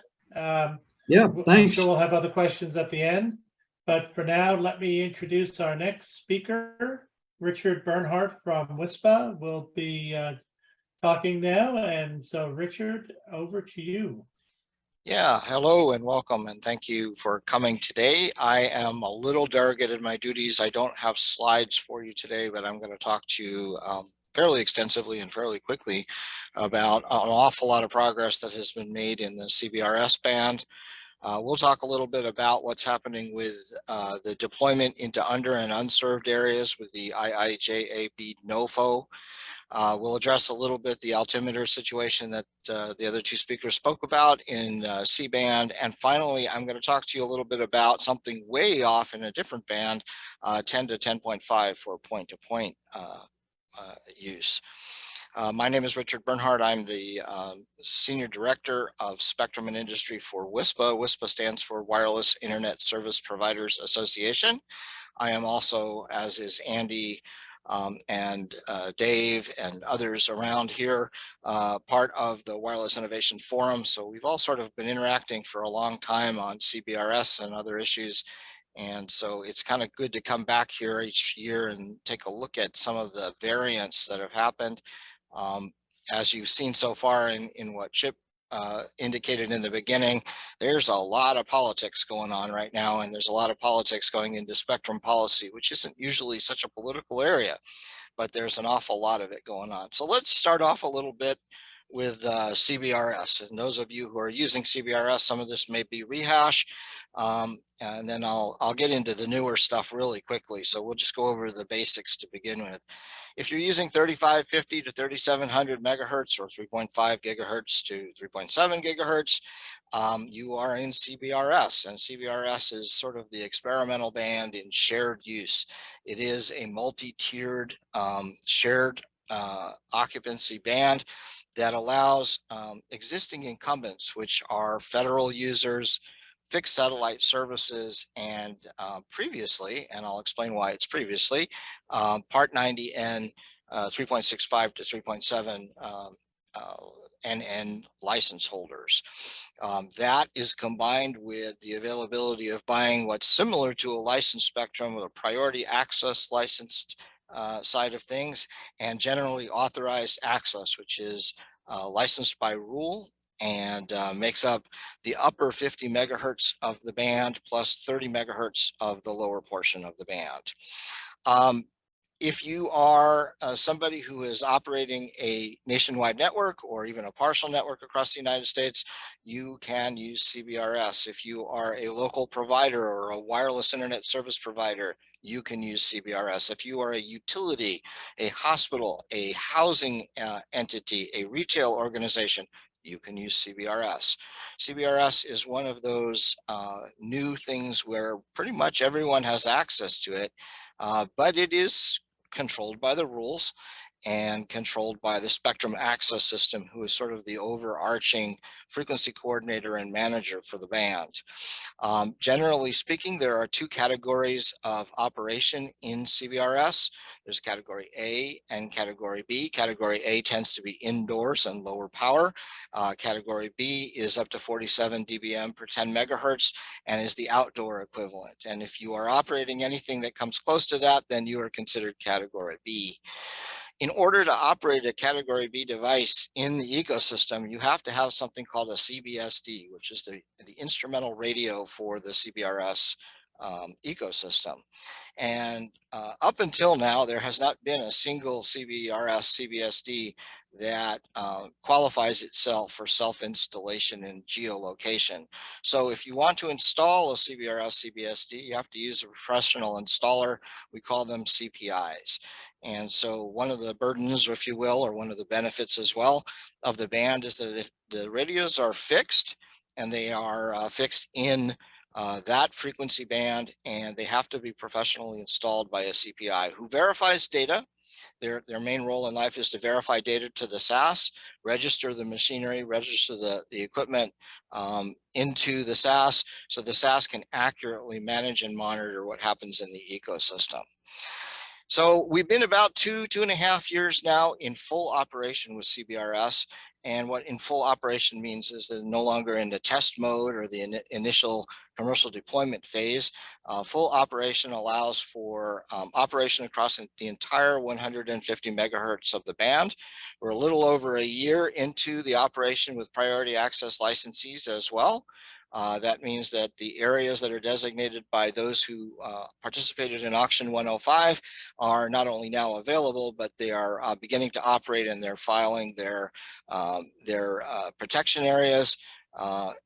Yeah, thanks. I'm sure we'll have other questions at the end, but for now, let me introduce our next speaker, Richard Bernhardt from WISPA. Will be talking now, and so Richard, over to you. Yeah, hello and welcome, and thank you for coming today. I am a little derogate in my duties. I don't have slides for you today, but I'm going to talk to you fairly extensively and fairly quickly about an awful lot of progress that has been made in the CBRS band. We'll talk a little bit about what's happening with the deployment into under and unserved areas with the IIJA NOFO. We'll address a little bit the altimeter situation that the other two speakers spoke about in C-band. And finally, I'm going to talk to you a little bit about something way off in a different band, 10 to 10.5 for point-to-point use. My name is Richard Bernhardt. I'm the Senior Director of Spectrum and Industry for WISPA. WISPA stands for Wireless Internet Service Providers Association. I am also, as is Andy and Dave and others around here, part of the Wireless Innovation Forum. So we've all sort of been interacting for a long time on CBRS and other issues. And so it's kind of good to come back here each year and take a look at some of the variants that have happened. As you've seen so far in what Chip indicated in the beginning, there's a lot of politics going on right now, and there's a lot of politics going into spectrum policy, which isn't usually such a political area, but there's an awful lot of it going on. So let's start off a little bit with CBRS. And those of you who are using CBRS, some of this may be rehash, and then I'll get into the newer stuff really quickly. So we'll just go over the basics to begin with. If you're using 3550 to 3700 megahertz or 3.5 gigahertz to 3.7 gigahertz, you are in CBRS, and CBRS is sort of the experimental band in shared use. It is a multi-tiered shared occupancy band that allows existing incumbents, which are federal users, fixed satellite services, and previously, and I'll explain why it's previously, Part 90N 3.65 to 3.7 NN license holders. That is combined with the availability of buying what's similar to a licensed spectrum with a priority access licensed side of things, and generally authorized access, which is licensed by rule and makes up the upper 50 megahertz of the band plus 30 megahertz of the lower portion of the band. If you are somebody who is operating a nationwide network or even a partial network across the United States, you can use CBRS. If you are a local provider or a wireless internet service provider, you can use CBRS. If you are a utility, a hospital, a housing entity, a retail organization, you can use CBRS. CBRS is one of those new things where pretty much everyone has access to it, but it is controlled by the rules and controlled by the Spectrum Access System, who is sort of the overarching frequency coordinator and manager for the band. Generally speaking, there are two categories of operation in CBRS. There's category A and category B. Category A tends to be indoors and lower power. Category B is up to 47 dBm per 10 megahertz and is the outdoor equivalent. And if you are operating anything that comes close to that, then you are considered category B. In order to operate a category B device in the ecosystem, you have to have something called a CBSD, which is the instrumental radio for the CBRS ecosystem. And up until now, there has not been a single CBRS CBSD that qualifies itself for self-installation and geolocation. So if you want to install a CBRS CBSD, you have to use a professional installer. We call them CPIs. And so one of the burdens, if you will, or one of the benefits as well of the band is that if the radios are fixed, and they are fixed in that frequency band, and they have to be professionally installed by a CPI who verifies data. Their main role in life is to verify data to the SAS, register the machinery, register the equipment into the SAS, so the SAS can accurately manage and monitor what happens in the ecosystem. So we've been about two and a half years now in full operation with CBRS. And what in full operation means is that no longer in the test mode or the initial commercial deployment phase. Full operation allows for operation across the entire 150 megahertz of the band. We're a little over a year into the operation with priority access licensees as well. That means that the areas that are designated by those who participated in auction 105 are not only now available, but they are beginning to operate, and they're filing their protection areas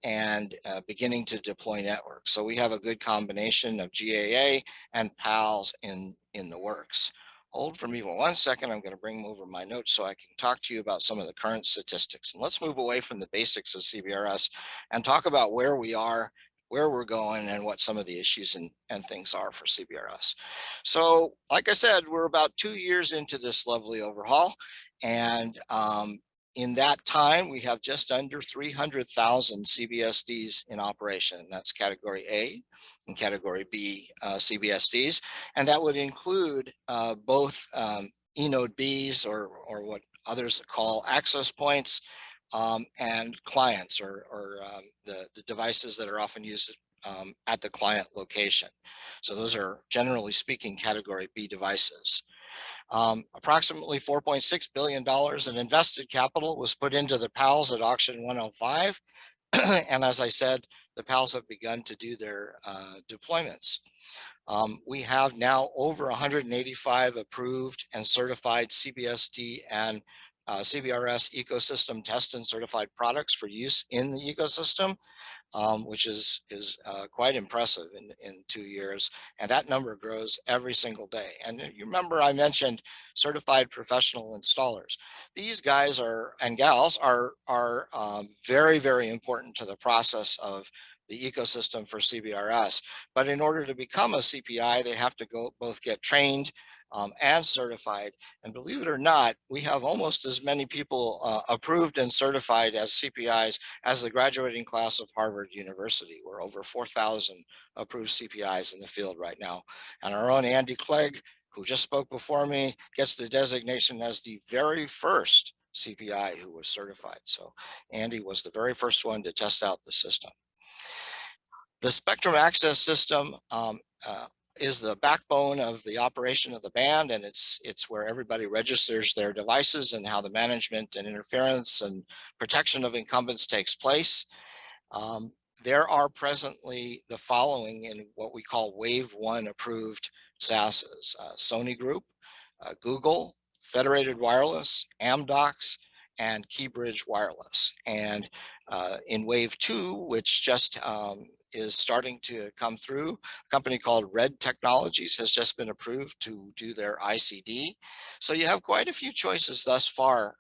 and beginning to deploy networks. So we have a good combination of GAA and PALs in the works. Hold for me for 1 second. I'm going to bring over my notes so I can talk to you about some of the current statistics. And let's move away from the basics of CBRS and talk about where we are, where we're going, and what some of the issues and things are for CBRS. So like I said, we're about 2 years into this lovely overhaul. And in that time, we have just under 300,000 CBSDs in operation. That's category A and category B CBSDs. And that would include both eNode Bs, or what others call access points, and clients, or the devices that are often used at the client location. So those are, generally speaking, category B devices. Approximately $4.6 billion in invested capital was put into the PALs at auction 105. And as I said, the PALs have begun to do their deployments. We have now over 185 approved and certified CBSD and CBRS ecosystem test and certified products for use in the ecosystem, which is quite impressive in 2 years. And that number grows every single day. And you remember I mentioned certified professional installers. These guys and gals are very, very important to the process of the ecosystem for CBRS. But in order to become a CPI, they have to both get trained and certified. And believe it or not, we have almost as many people approved and certified as CPIs as the graduating class of Harvard University. We're over 4,000 approved CPIs in the field right now. And our own Andy Clegg, who just spoke before me, gets the designation as the very first CPI who was certified. So Andy was the very first one to test out the system. The Spectrum Access System is the backbone of the operation of the band, and it's where everybody registers their devices and how the management and interference and protection of incumbents takes place. There are presently the following in what we call Wave 1 approved SaaSes: Sony Group, Google, Federated Wireless, Amdocs, and Keybridge Wireless. And in Wave 2, which just is starting to come through, a company called Red Technologies has just been approved to do their ICD. So you have quite a few choices thus far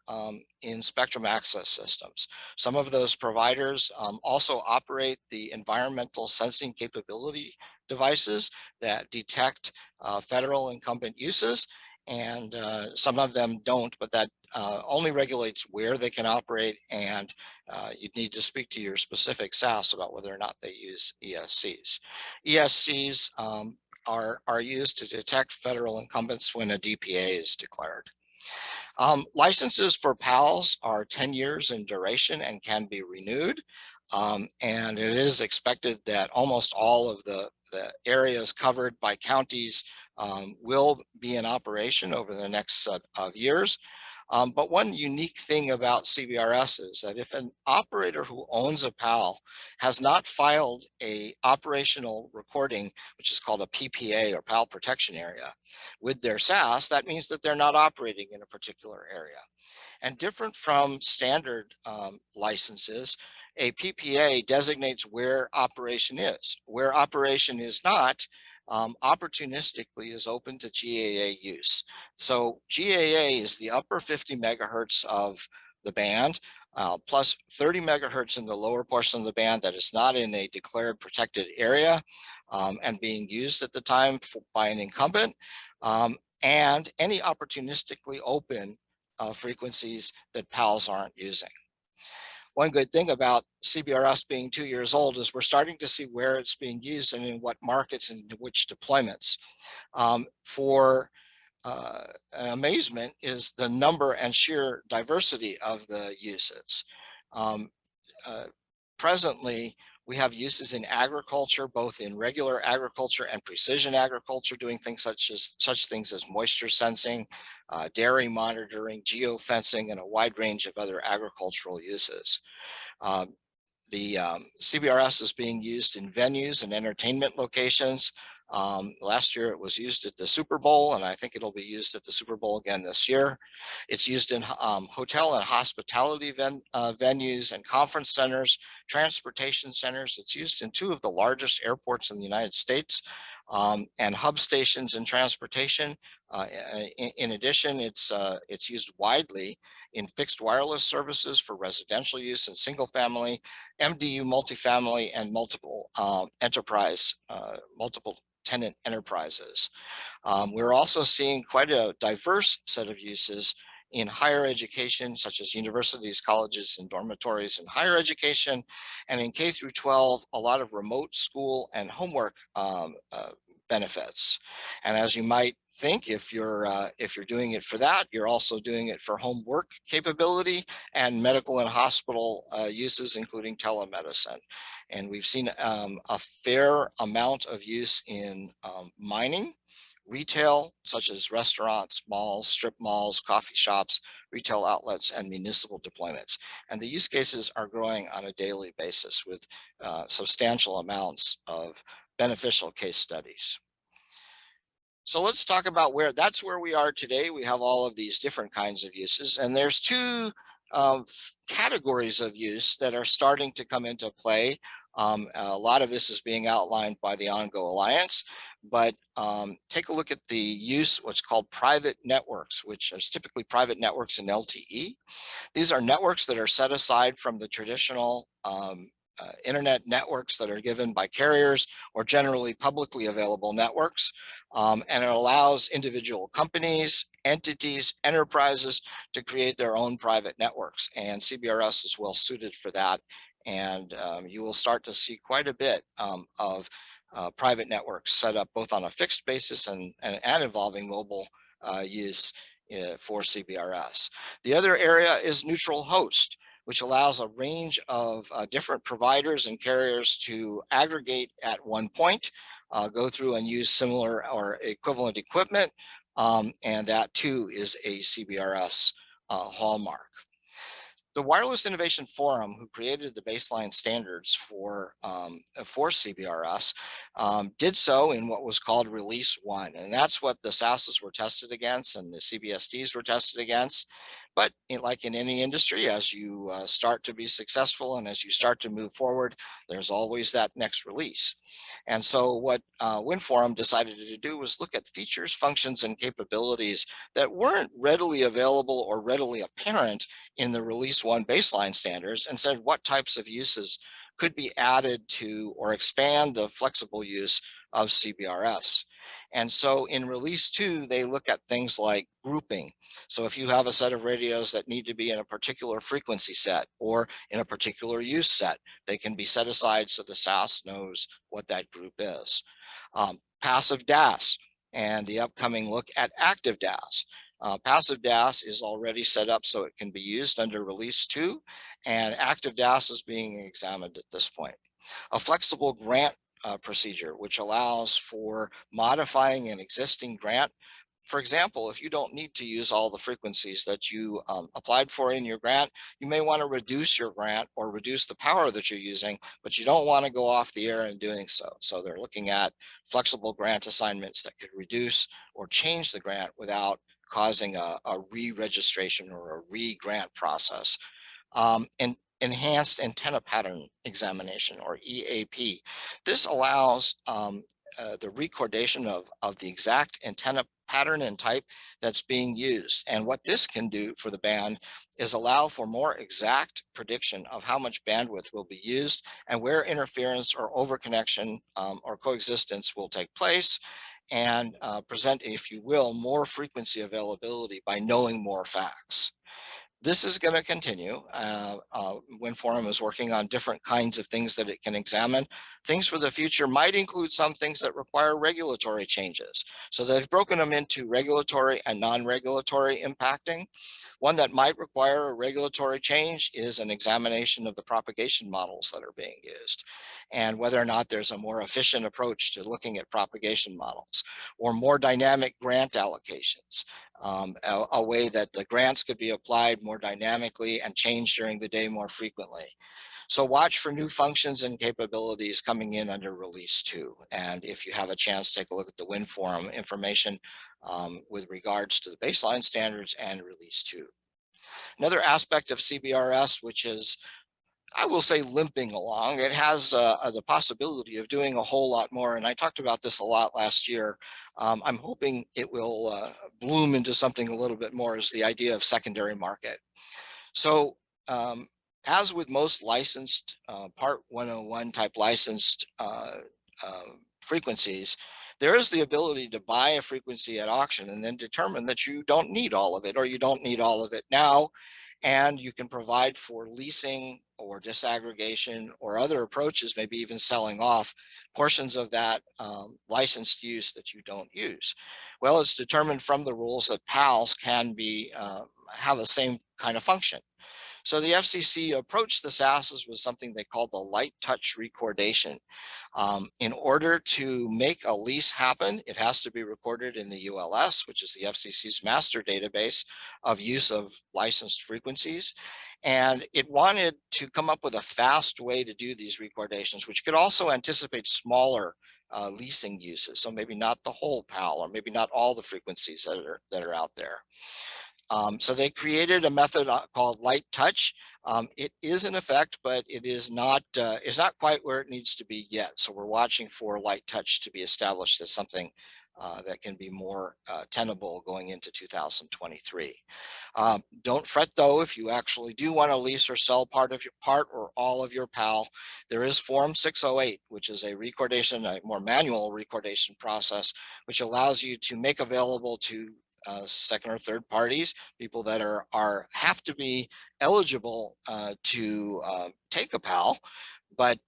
in spectrum access systems. Some of those providers also operate the environmental sensing capability devices that detect federal incumbent uses, and some of them don't, but that only regulates where they can operate, and you'd need to speak to your specific SaaS about whether or not they use ESCs. ESCs are used to detect federal incumbents when a DPA is declared. Licenses for PALs are 10 years in duration and can be renewed. And it is expected that almost all of the areas covered by counties will be in operation over the next set of years. But one unique thing about CBRS is that if an operator who owns a PAL has not filed a operational recording, which is called a PPA or PAL protection area, with their SaaS, that means that they're not operating in a particular area. And different from standard licenses, a PPA designates where operation is. Where operation is not, opportunistically is open to GAA use. So GAA is the upper 50 megahertz of the band, plus 30 megahertz in the lower portion of the band that is not in a declared protected area and being used at the time by an incumbent, and any opportunistically open frequencies that PALs aren't using. One good thing about CBRS being 2 years old is we're starting to see where it's being used and in what markets and which deployments. For amazement is the number and sheer diversity of the uses. Presently, we have uses in agriculture, both in regular agriculture and precision agriculture, doing things such things as moisture sensing, dairy monitoring, geofencing, and a wide range of other agricultural uses. The CBRS is being used in venues and entertainment locations. Last year it was used at the Super Bowl, and I think it'll be used at the Super Bowl again this year. It's used in hotel and hospitality venues and conference centers, transportation centers. It's used in 2 of the largest airports in the United States, and hub stations in transportation. In addition, it's used widely in fixed wireless services for residential use and single family, MDU multifamily, and multiple multiple tenant enterprises. We're also seeing quite a diverse set of uses in higher education, such as universities, colleges, and dormitories in higher education, and in K through 12, a lot of remote school and homework benefits. And as you might think, if you're doing it for that, you're also doing it for homework capability and medical and hospital uses, including telemedicine. And we've seen a fair amount of use in mining, retail, such as restaurants, malls, strip malls, coffee shops, retail outlets, and municipal deployments. And the use cases are growing on a daily basis with substantial amounts of beneficial case studies. So let's talk about that's where we are today. We have all of these different kinds of uses, and there's 2 categories of use that are starting to come into play. A lot of this is being outlined by the OnGo Alliance, but take a look at the use, what's called private networks, which is typically private networks in LTE. These are networks that are set aside from the traditional internet networks that are given by carriers or generally publicly available networks. And it allows individual companies, entities, enterprises to create their own private networks. And CBRS is well suited for that. And you will start to see quite a bit of private networks set up both on a fixed basis and involving mobile use for CBRS. The other area is neutral host, which allows a range of different providers and carriers to aggregate at one point, go through and use similar or equivalent equipment, and that too is a CBRS hallmark. The Wireless Innovation Forum, who created the baseline standards for CBRS, did so in what was called Release 1. And that's what the SASs were tested against and the CBSDs were tested against. But like in any industry, as you start to be successful and as you start to move forward, there's always that next release. And so what WinForum decided to do was look at features, functions, and capabilities that weren't readily available or readily apparent in the Release 1 baseline standards, and said what types of uses could be added to or expand the flexible use of CBRS. And so in Release 2, they look at things like grouping. So if you have a set of radios that need to be in a particular frequency set or in a particular use set, they can be set aside so the SAS knows what that group is. Passive DAS and the upcoming look at active DAS. Passive DAS is already set up so it can be used under Release 2, and active DAS is being examined at this point. A flexible grant procedure, which allows for modifying an existing grant. For example, if you don't need to use all the frequencies that you applied for in your grant, you may want to reduce your grant or reduce the power that you're using, but you don't want to go off the air in doing so. So they're looking at flexible grant assignments that could reduce or change the grant without causing a re-registration or a re-grant process. And enhanced antenna pattern examination, or EAP. This allows the recordation of the exact antenna pattern and type that's being used. And what this can do for the band is allow for more exact prediction of how much bandwidth will be used and where interference or overconnection or coexistence will take place, and present, if you will, more frequency availability by knowing more facts. This is going to continue. WinForum is working on different kinds of things that it can examine. Things for the future might include some things that require regulatory changes. So they've broken them into regulatory and non-regulatory impacting. One that might require a regulatory change is an examination of the propagation models that are being used, and whether or not there's a more efficient approach to looking at propagation models, or more dynamic grant allocations. a way that the grants could be applied more dynamically and changed during the day more frequently. So watch for new functions and capabilities coming in under release 2. And if you have a chance, take a look at the WIN forum information with regards to the baseline standards and release 2. Another aspect of CBRS, which is, I will say, limping along, it has the possibility of doing a whole lot more. And I talked about this a lot last year. I'm hoping it will bloom into something a little bit more, is the idea of secondary market. So as with most licensed Part 101 type licensed frequencies, there is the ability to buy a frequency at auction and then determine that you don't need all of it, or you don't need all of it now, and you can provide for leasing or disaggregation or other approaches, maybe even selling off portions of that licensed use that you don't use. Well, it's determined from the rules that PALs can be have the same kind of function. So the FCC approached the SASs with something they called the light touch recordation. In order to make a lease happen, it has to be recorded in the ULS, which is the FCC's master database of use of licensed frequencies. And it wanted to come up with a fast way to do these recordations, which could also anticipate smaller leasing uses. So maybe not the whole PAL, or maybe not all the frequencies that are out there. So they created a method called light touch. It is in effect, but it's not quite where it needs to be yet. So we're watching for light touch to be established as something that can be more tenable going into 2023. Don't fret though, if you actually do want to lease or sell part or all of your PAL, there is Form 608, which is a recordation, a more manual recordation process, which allows you to make available to second or third parties, people that have to be eligible to take a PAL, but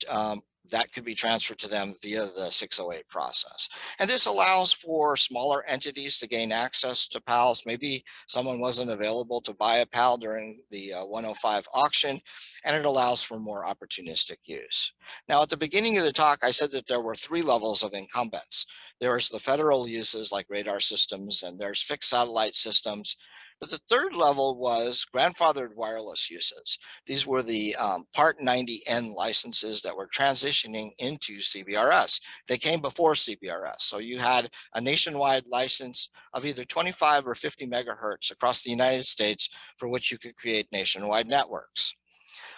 that could be transferred to them via the 608 process. And this allows for smaller entities to gain access to PALs. Maybe someone wasn't available to buy a PAL during the 105 auction, and it allows for more opportunistic use. Now, at the beginning of the talk, I said that there were 3 levels of incumbents. There's the federal uses like radar systems, and there's fixed satellite systems. But the third level was grandfathered wireless uses. These were the Part 90N licenses that were transitioning into CBRS. They came before CBRS. So you had a nationwide license of either 25 or 50 megahertz across the United States for which you could create nationwide networks.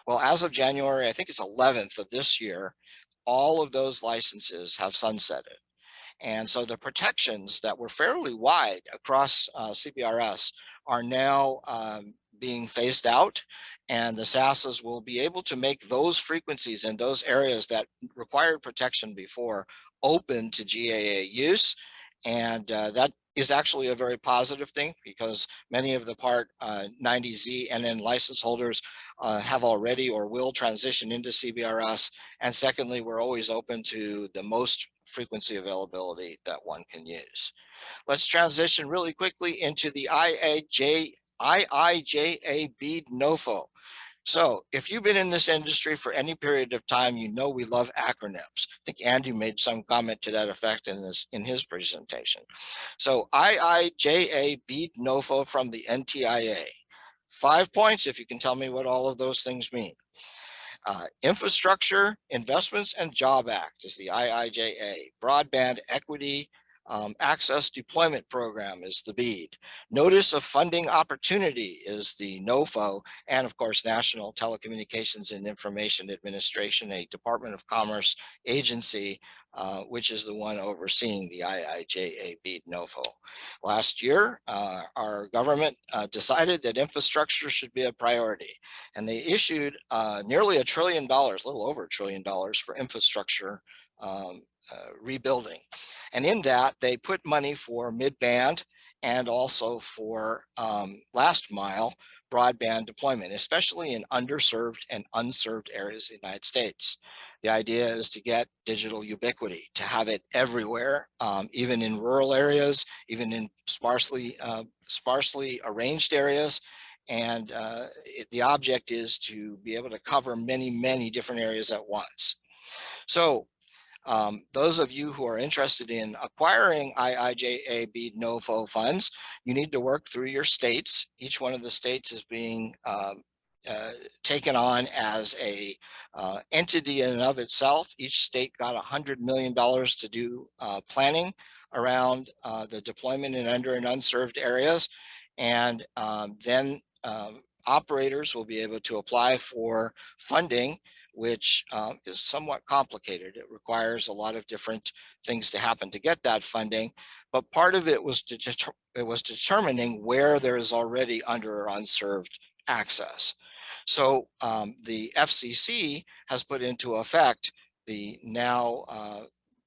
Well, as of January, I think it's 11th of this year, all of those licenses have sunsetted. And so the protections that were fairly wide across CBRS are now being phased out, and the SASs will be able to make those frequencies in those areas that required protection before open to GAA use. And that is actually a very positive thing, because many of the Part 90Z NN license holders have already or will transition into CBRS. And secondly, we're always open to the most frequency availability that one can use. Let's transition really quickly into the IIJA BEAD NOFO. So if you've been in this industry for any period of time, you know we love acronyms. I think Andy made some comment to that effect in his presentation. So IIJA BEAD NOFO from the NTIA. 5 points if you can tell me what all of those things mean. Infrastructure Investments and Job Act is the IIJA. Broadband Equity Access Deployment Program is the BEAD. Notice of Funding Opportunity is the NOFO, and of course, National Telecommunications and Information Administration, a Department of Commerce agency, which is the one overseeing the IIJA BEAD NOFO. Last year, our government decided that infrastructure should be a priority, and they issued nearly $1 trillion, a little over $1 trillion for infrastructure rebuilding. And in that, they put money for mid-band and also for last mile broadband deployment, especially in underserved and unserved areas of the United States. The idea is to get digital ubiquity, to have it everywhere, even in rural areas, even in sparsely arranged areas. And the object is to be able to cover many, many different areas at once. So Those of you who are interested in acquiring IIJA BEAD NOFO funds, you need to work through your states. Each one of the states is being taken on as a entity in and of itself. Each state got $100 million to do planning around the deployment in under and unserved areas. And then operators will be able to apply for funding, which is somewhat complicated. It requires a lot of different things to happen to get that funding. But part of it was determining where there is already under or unserved access. So the FCC has put into effect the now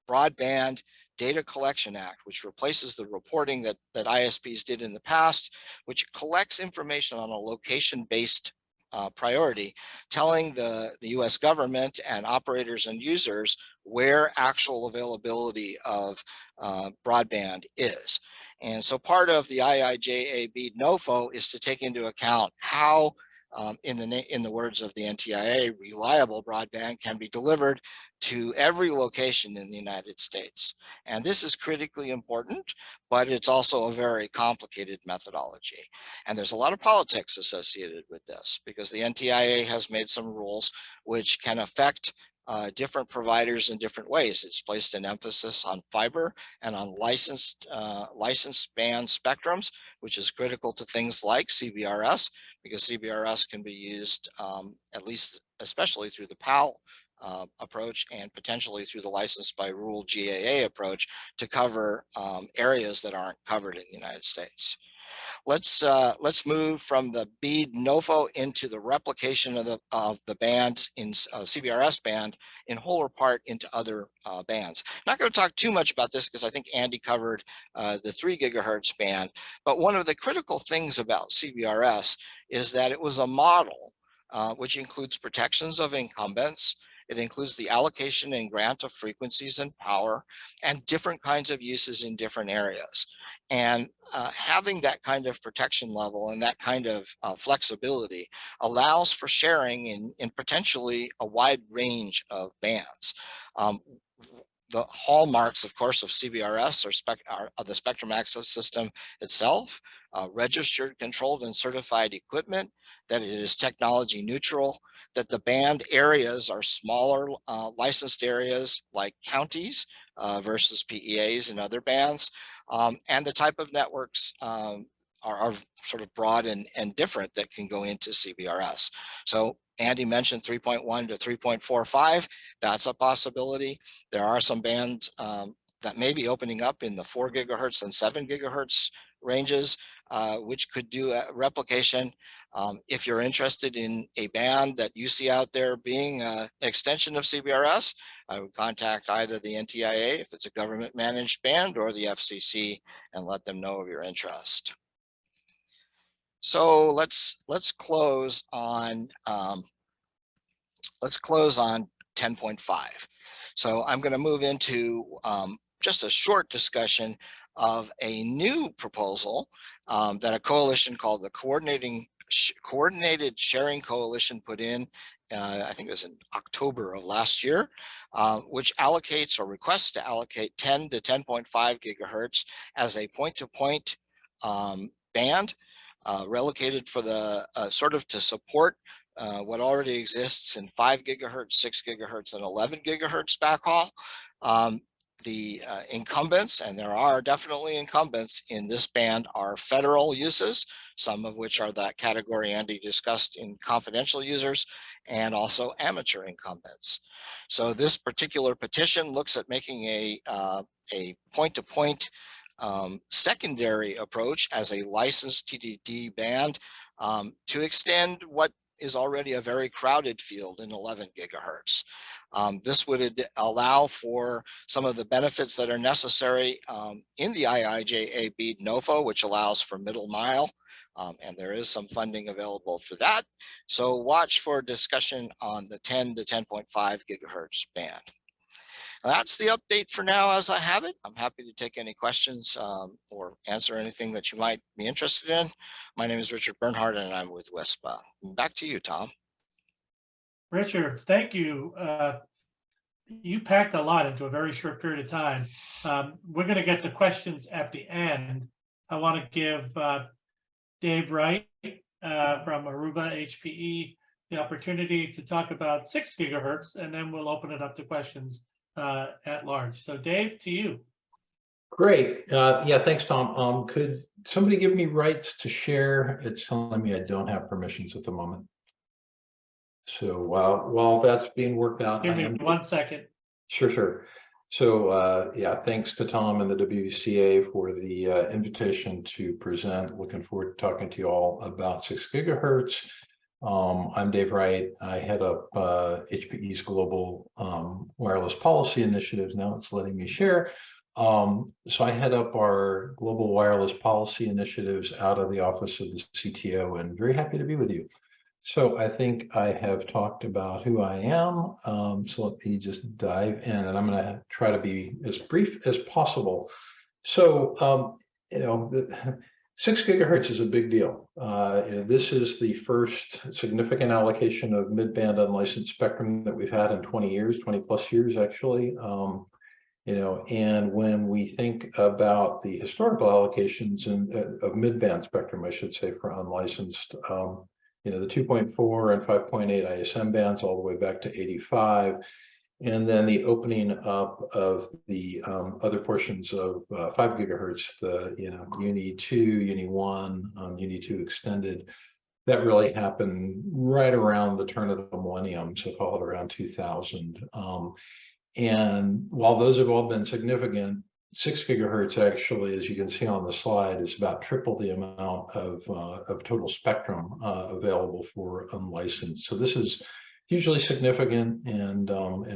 Broadband Data Collection Act, which replaces the reporting that ISPs did in the past, which collects information on a location-based priority, telling the US government and operators and users where actual availability of broadband is. And so part of the IIJA BEAD NOFO is to take into account how, in the words of the NTIA, reliable broadband can be delivered to every location in the United States. And this is critically important, but it's also a very complicated methodology. And there's a lot of politics associated with this because the NTIA has made some rules which can affect different providers in different ways. It's placed an emphasis on fiber and on licensed band spectrums, which is critical to things like CBRS, because CBRS can be used at least, especially through the PAL approach and potentially through the licensed by rule GAA approach to cover areas that aren't covered in the United States. Let's move from the BEAD NOFO into the replication of the bands in CBRS band in whole or part into other bands. Not going to talk too much about this because I think Andy covered the 3 gigahertz band, but one of the critical things about CBRS is that it was a model which includes protections of incumbents. It includes the allocation and grant of frequencies and power and different kinds of uses in different areas. And having that kind of protection level and that kind of flexibility allows for sharing in potentially a wide range of bands. The hallmarks, of course, of CBRS are the spectrum access system itself, registered, controlled, and certified equipment, that it is technology neutral, that the band areas are smaller licensed areas like counties versus PEAs and other bands, and the type of networks are sort of broad and different that can go into CBRS. So Andy mentioned 3.1 to 3.45. That's a possibility. There are some bands that may be opening up in the 4 gigahertz and 7 gigahertz ranges, which could do a replication. If you're interested in a band that you see out there being an extension of CBRS, I would contact either the NTIA if it's a government managed band or the FCC and let them know of your interest. So let's close on 10.5. So I'm going to move into just a short discussion of a new proposal that a coalition called the Coordinated Sharing Coalition put in, I think it was in October of last year, which allocates or requests to allocate 10 to 10.5 gigahertz as a point-to-point band, relocated for the sort of to support what already exists in 5 gigahertz, 6 gigahertz, and 11 gigahertz backhaul. The incumbents, and there are definitely incumbents in this band, are federal uses, some of which are that category Andy discussed in confidential users, and also amateur incumbents. So this particular petition looks at making a point-to-point secondary approach as a licensed TDD band to extend what is already a very crowded field in 11 gigahertz. This would allow for some of the benefits that are necessary in the IIJA BEAD NOFO, which allows for middle mile, and there is some funding available for that. So watch for discussion on the 10 to 10.5 gigahertz band. That's the update for now as I have it. I'm happy to take any questions or answer anything that you might be interested in. My name is Richard Bernhardt and I'm with WISPA. Back to you, Tom. Richard, thank you. you packed a lot into a very short period of time. We're going to get to questions at the end. I want to give Dave Wright from Aruba HPE the opportunity to talk about 6 gigahertz, and then we'll open it up to questions at large. So Dave, to you. Great. Yeah, thanks, Tom. Could somebody give me rights to share? It's telling me I don't have permissions at the moment. So while that's being worked out, Give me 1 second. Sure. So yeah, thanks to Tom and the WCA for the invitation to present. Looking forward to talking to you all about 6 gigahertz. I'm Dave Wright. I head up HPE's global wireless policy initiatives. Now it's letting me share. So I head up our global wireless policy initiatives out of the office of the CTO, and very happy to be with you. So I think I have talked about who I am. So let me just dive in, and I'm going to try to be as brief as possible. So, you know, 6 gigahertz is a big deal. You know, this is the first significant allocation of mid-band unlicensed spectrum that we've had in 20 years, 20 plus years, actually. You know, and when we think about the historical allocations of mid-band spectrum, I should say, for unlicensed, you know, the 2.4 and 5.8 ISM bands all the way back to 85, and then the opening up of the other portions of 5 gigahertz, the, you know, Uni 2, Uni 1, Uni 2 extended. That really happened right around the turn of the millennium, so call it around 2000. And while those have all been significant, 6 gigahertz actually, as you can see on the slide, is about triple the amount of total spectrum available for unlicensed. So this is hugely significant, and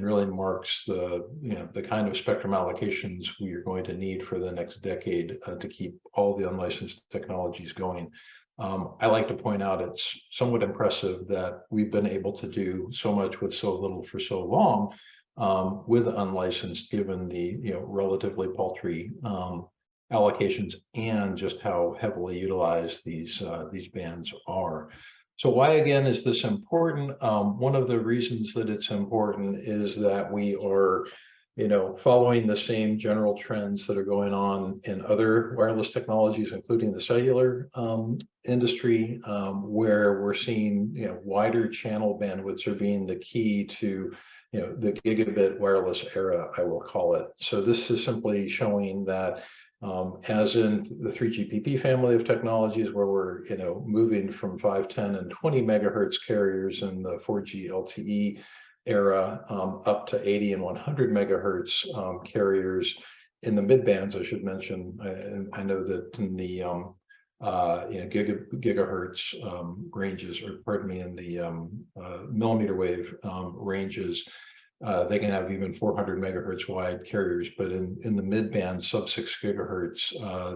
really marks the, you know, the kind of spectrum allocations we are going to need for the next decade to keep all the unlicensed technologies going. I like to point out it's somewhat impressive that we've been able to do so much with so little for so long. With unlicensed, given the, you know, relatively paltry allocations and just how heavily utilized these bands are. So why again is this important? One of the reasons that it's important is that we are, you know, following the same general trends that are going on in other wireless technologies, including the cellular industry, where we're seeing, you know, wider channel bandwidths are being the key to, you know, the gigabit wireless era, I will call it. So this is simply showing that, as in the 3GPP family of technologies, where we're, you know, moving from 5, 10, and 20 megahertz carriers in the 4G LTE era up to 80 and 100 megahertz carriers in the mid bands. I should mention, I know that in the you know, gigahertz ranges, or pardon me, in the millimeter wave ranges, they can have even 400 megahertz wide carriers, but in the mid band, sub 6 gigahertz,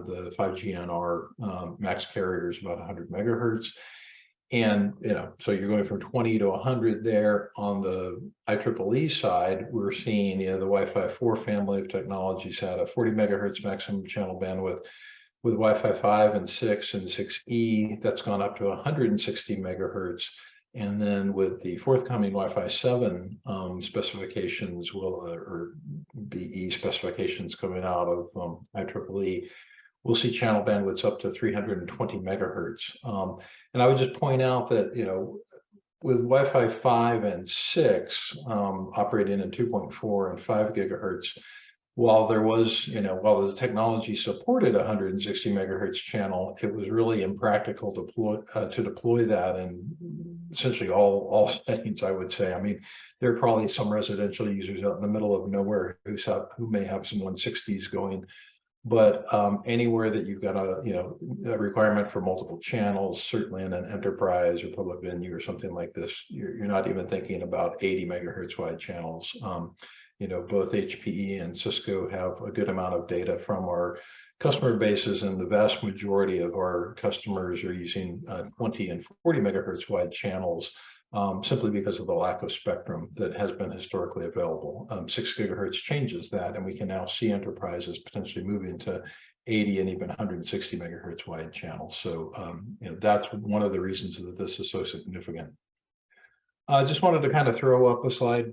the 5G NR max carrier is about 100 megahertz. And, you know, so you're going from 20 to 100 there. On the IEEE side, we're seeing, you know, the Wi-Fi 4 family of technologies had a 40 megahertz maximum channel bandwidth. With Wi-Fi 5 and 6 and 6E, that's gone up to 160 megahertz. And then with the forthcoming Wi-Fi 7 specifications, or BE specifications coming out of IEEE, we'll see channel bandwidths up to 320 megahertz. And I would just point out that, you know, with Wi-Fi 5 and 6 operating in 2.4 and 5 gigahertz, while there was, you know, while the technology supported 160 megahertz channel, it was really impractical to deploy that in essentially all settings, I would say. I mean, there are probably some residential users out in the middle of nowhere who may have some 160s going. But anywhere that you've got a, you know, a requirement for multiple channels, certainly in an enterprise or public venue or something like this, you're not even thinking about 80 megahertz wide channels. You know, both HPE and Cisco have a good amount of data from our customer bases, and the vast majority of our customers are using 20 and 40 megahertz wide channels, simply because of the lack of spectrum that has been historically available. 6 gigahertz changes that, and we can now see enterprises potentially moving to 80 and even 160 megahertz wide channels. So, you know, that's one of the reasons that this is so significant. I just wanted to kind of throw up a slide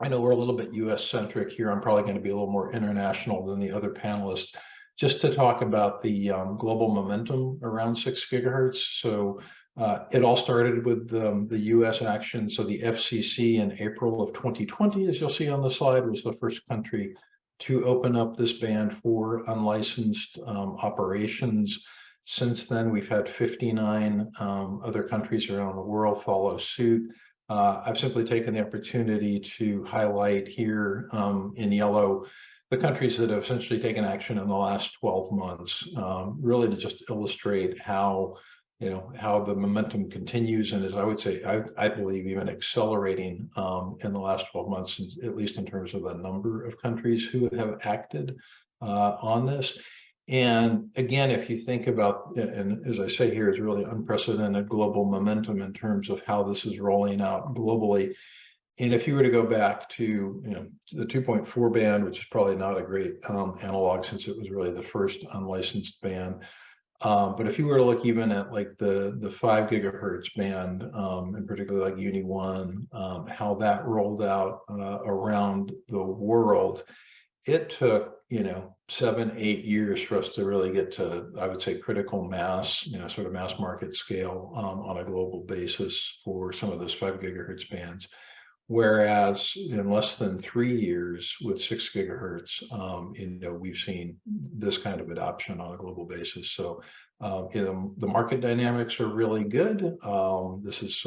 I know we're a little bit US centric here. I'm probably going to be a little more international than the other panelists, just to talk about the global momentum around 6 gigahertz. So it all started with the US action. So the FCC in April of 2020, as you'll see on the slide, was the first country to open up this band for unlicensed operations. Since then, we've had 59 other countries around the world follow suit. I've simply taken the opportunity to highlight here in yellow the countries that have essentially taken action in the last 12 months, really to just illustrate how, how the momentum continues, and as I would say, I believe even accelerating in the last 12 months, at least in terms of the number of countries who have acted on this. And again, if you think about, and as I say here, is really unprecedented global momentum in terms of how this is rolling out globally. And if you were to go back to the 2.4 band, which is probably not a great analog since it was really the first unlicensed band, but if you were to look even at like the 5 gigahertz band, and particularly like Uni 1, how that rolled out around the world, it took 7-8 years for us to really get to, I would say, critical mass, sort of mass market scale on a global basis for some of those 5 gigahertz bands. Whereas in less than 3 years with 6 gigahertz, we've seen this kind of adoption on a global basis. So, the market dynamics are really good. This is,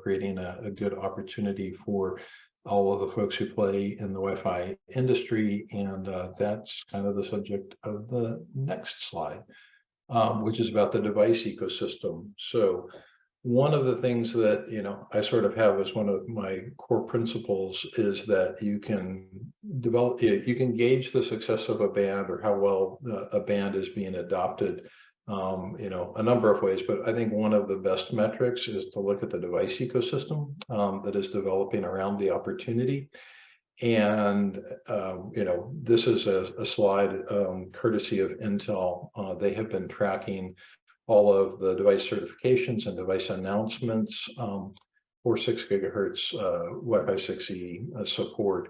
creating a good opportunity for all of the folks who play in the Wi-Fi industry. And that's kind of the subject of the next slide, which is about the device ecosystem. So one of the things that, I sort of have as one of my core principles is that you can develop, you can gauge the success of a band or how well a band is being adopted, a number of ways, but I think one of the best metrics is to look at the device ecosystem that is developing around the opportunity. And, this is a slide courtesy of Intel. They have been tracking all of the device certifications and device announcements for 6 gigahertz Wi-Fi 6E support.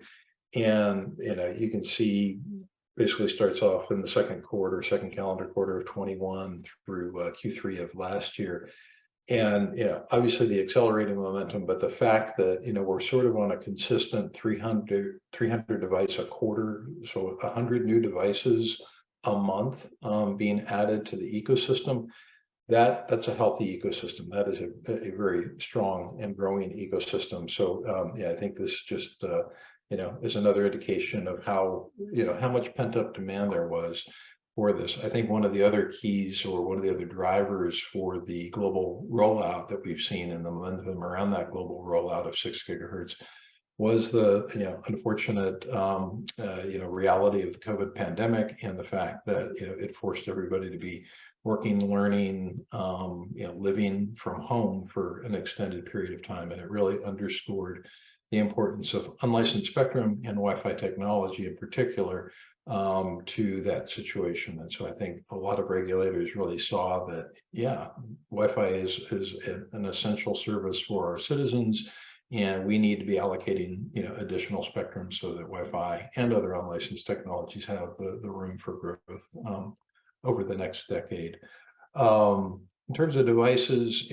And, you can see basically starts off in the second calendar quarter of 21 through Q3 of last year. And, obviously the accelerating momentum, but the fact that, we're sort of on a consistent 300 device a quarter, so 100 new devices a month being added to the ecosystem, that's a healthy ecosystem. That is a very strong and growing ecosystem. So I think this just is another indication of how how much pent up demand there was for this. I think one of the other keys or one of the other drivers for the global rollout that we've seen and the momentum around that global rollout of 6 gigahertz was the unfortunate reality of the COVID pandemic and the fact that it forced everybody to be working, learning, living from home for an extended period of time. And it really underscored the importance of unlicensed spectrum and Wi-Fi technology in particular to that situation. And so I think a lot of regulators really saw that, Wi-Fi is an essential service for our citizens, and we need to be allocating additional spectrum so that Wi-Fi and other unlicensed technologies have the room for growth over the next decade. In terms of devices,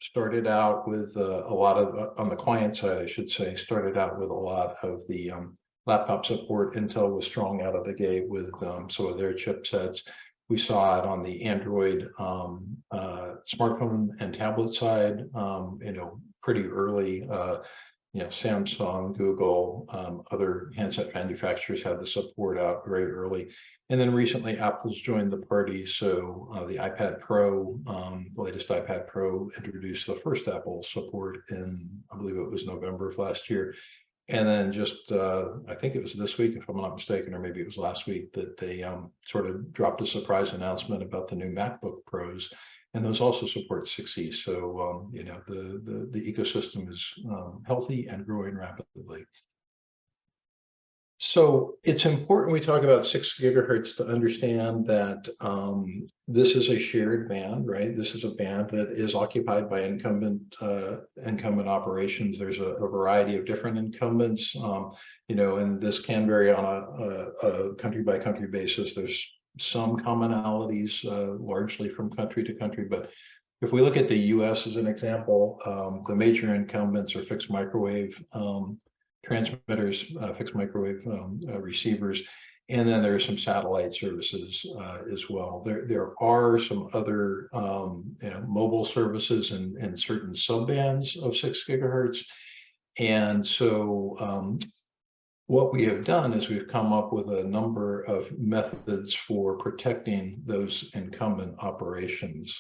started out with a lot of, on the client side, I should say, started out with a lot of the laptop support. Intel was strong out of the gate with some of their chipsets. We saw it on the Android smartphone and tablet side, pretty early. Samsung, Google, other handset manufacturers had the support out very early. And then recently Apple's joined the party. So the iPad Pro, the latest iPad Pro introduced the first Apple support in, I believe it was November of last year. And then just, I think it was this week, if I'm not mistaken, or maybe it was last week, that they sort of dropped a surprise announcement about the new MacBook Pros. And those also support 6E. So, the ecosystem is healthy and growing rapidly. So it's important we talk about 6 gigahertz to understand that this is a shared band, right? This is a band that is occupied by incumbent operations. There's a variety of different incumbents, and this can vary on a country by country basis. There's some commonalities, largely from country to country, but if we look at the US as an example, the major incumbents are fixed microwave transmitters, fixed microwave receivers, and then there are some satellite services as well. There are some other mobile services and certain subbands of 6 gigahertz. And so what we have done is we've come up with a number of methods for protecting those incumbent operations.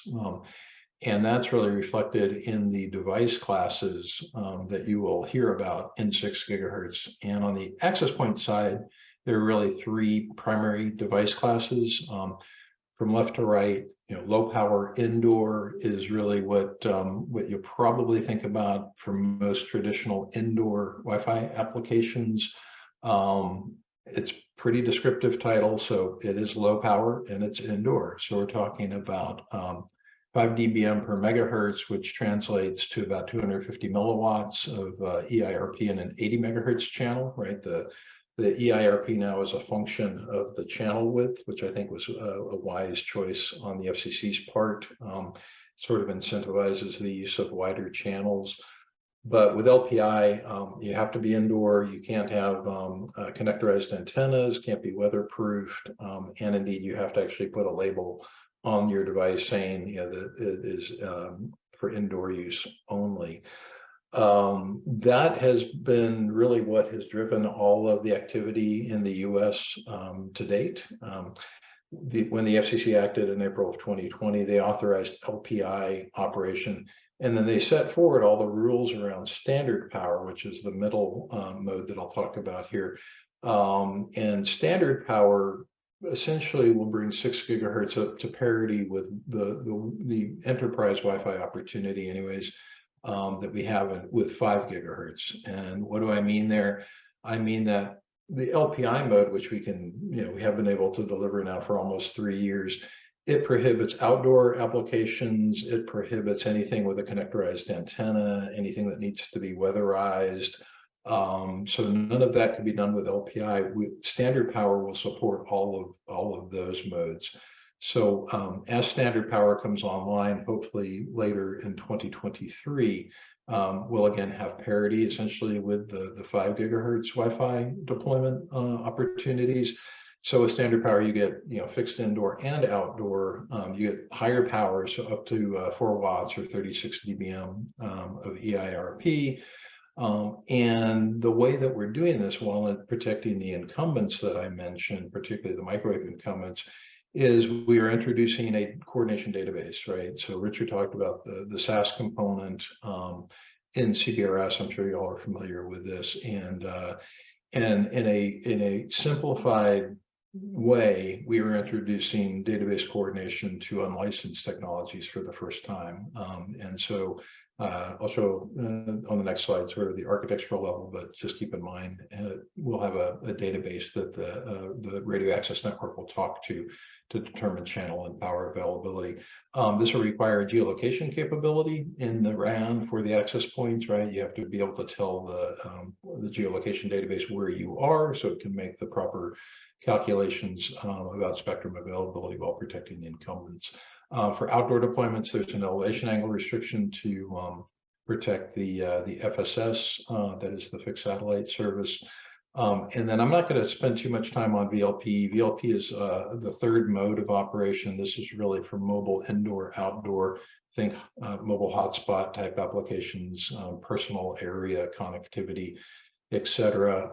And that's really reflected in the device classes that you will hear about in 6 gigahertz. And on the access point side, there are really 3 primary device classes. From left to right, low power indoor is really what you probably think about for most traditional indoor Wi-Fi applications. It's pretty descriptive title, so it is low power and it's indoor. So we're talking about 5 dBm per megahertz, which translates to about 250 milliwatts of EIRP in an 80 megahertz channel, right? The EIRP now is a function of the channel width, which I think was a wise choice on the FCC's part. Sort of incentivizes the use of wider channels. But with LPI, you have to be indoor. You can't have connectorized antennas, can't be weatherproofed, and indeed you have to actually put a label on your device saying that it is for indoor use only. That has been really what has driven all of the activity in the US to date. When the FCC acted in April of 2020, they authorized LPI operation, and then they set forward all the rules around standard power, which is the middle mode that I'll talk about here. And standard power essentially will bring 6 gigahertz up to parity with the enterprise Wi-Fi opportunity anyways, that we have with 5 gigahertz. And what do I mean there? I mean that the LPI mode, which we have been able to deliver now for almost 3 years, it prohibits outdoor applications. It prohibits anything with a connectorized antenna, anything that needs to be weatherized. So none of that can be done with LPI. Standard power will support all of those modes. So as standard power comes online, hopefully later in 2023, we'll again have parity essentially with the 5 gigahertz Wi-Fi deployment opportunities. So with standard power, you get fixed indoor and outdoor. You get higher power, so up to 4 watts or 36 dBm of EIRP. And the way that we're doing this while protecting the incumbents that I mentioned, particularly the microwave incumbents, is we are introducing a coordination database, right? So Richard talked about the SAS component in CBRS. I'm sure you all are familiar with this, and in a simplified way, we are introducing database coordination to unlicensed technologies for the first time. And so I'll show on the next slide sort of the architectural level, but just keep in mind we'll have a database that the radio access network will talk to determine channel and power availability. This will require geolocation capability in the RAN for the access points, right? You have to be able to tell the geolocation database where you are so it can make the proper calculations about spectrum availability while protecting the incumbents. For outdoor deployments, there's an elevation angle restriction to protect the FSS, that is the fixed satellite service. And then I'm not going to spend too much time on VLP. VLP is the 3rd mode of operation. This is really for mobile, indoor, outdoor, think mobile hotspot type applications, personal area connectivity, etc.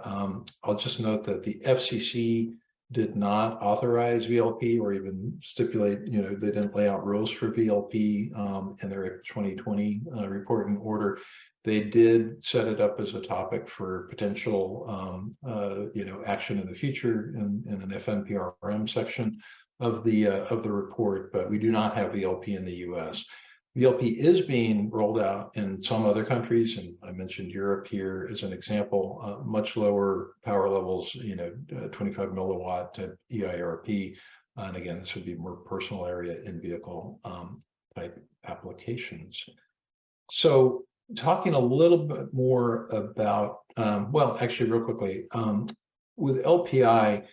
I'll just note that the FCC did not authorize VLP or even stipulate, they didn't lay out rules for VLP in their 2020 report and order. They did set it up as a topic for potential, action in the future in an FNPRM section of the report, but we do not have VLP in the US. VLP is being rolled out in some other countries, and I mentioned Europe here as an example, much lower power levels, 25 milliwatt type EIRP. And again, this would be more personal area in vehicle type applications. So talking a little bit more about, well, actually real quickly, with LPI,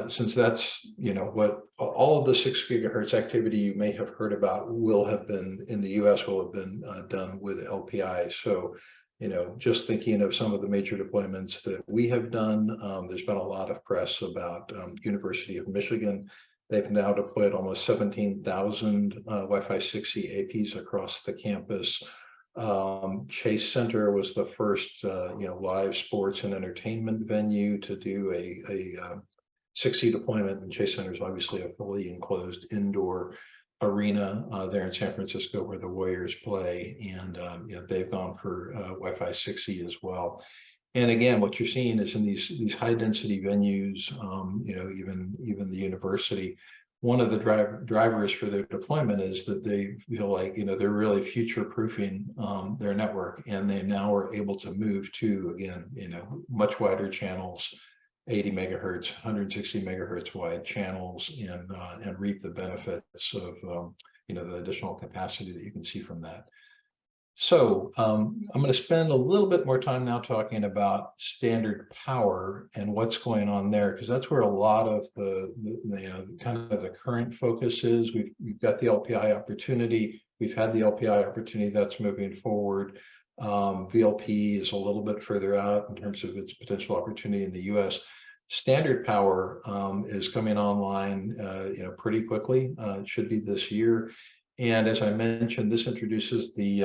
since that's, what all of the 6 gigahertz activity you may have heard about will have been in the US will have been done with LPI. So, just thinking of some of the major deployments that we have done, there's been a lot of press about University of Michigan. They've now deployed almost 17,000 Wi-Fi 6E APs across the campus. Chase Center was the first, live sports and entertainment venue to do a 6E deployment, and Chase Center is obviously a fully enclosed indoor arena there in San Francisco where the Warriors play, and they've gone for Wi-Fi 6E as well. And again, what you're seeing is in these high density venues, even the university, one of the drivers for their deployment is that they feel like, they're really future proofing their network, and they now are able to move to, again, much wider channels, 80 megahertz, 160 megahertz wide channels, and reap the benefits of, the additional capacity that you can see from that. So I'm going to spend a little bit more time now talking about standard power and what's going on there, because that's where a lot of the kind of the current focus is. We've got the LPI opportunity. We've had the LPI opportunity that's moving forward. VLP is a little bit further out in terms of its potential opportunity in the US. Standard power is coming online, pretty quickly. It should be this year. And as I mentioned, this introduces the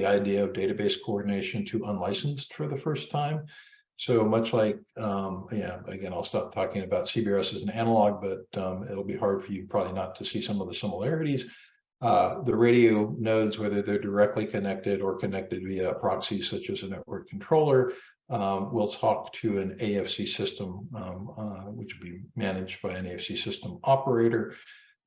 idea of database coordination to unlicensed for the first time. So much like, again, I'll stop talking about CBRS as an analog, but it'll be hard for you probably not to see some of the similarities. The radio nodes, whether they're directly connected or connected via proxies such as a network controller, will talk to an AFC system, which will be managed by an AFC system operator.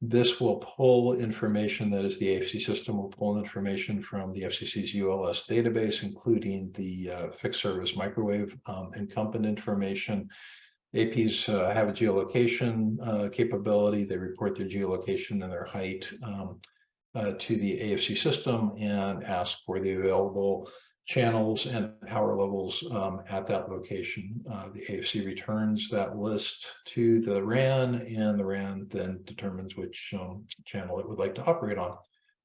This will pull information, that is, the AFC system will pull information from the FCC's ULS database, including the fixed service microwave incumbent information. APs have a geolocation capability. They report their geolocation and their height to the AFC system and ask for the available channels and power levels at that location. The AFC returns that list to the RAN, and the RAN then determines which channel it would like to operate on,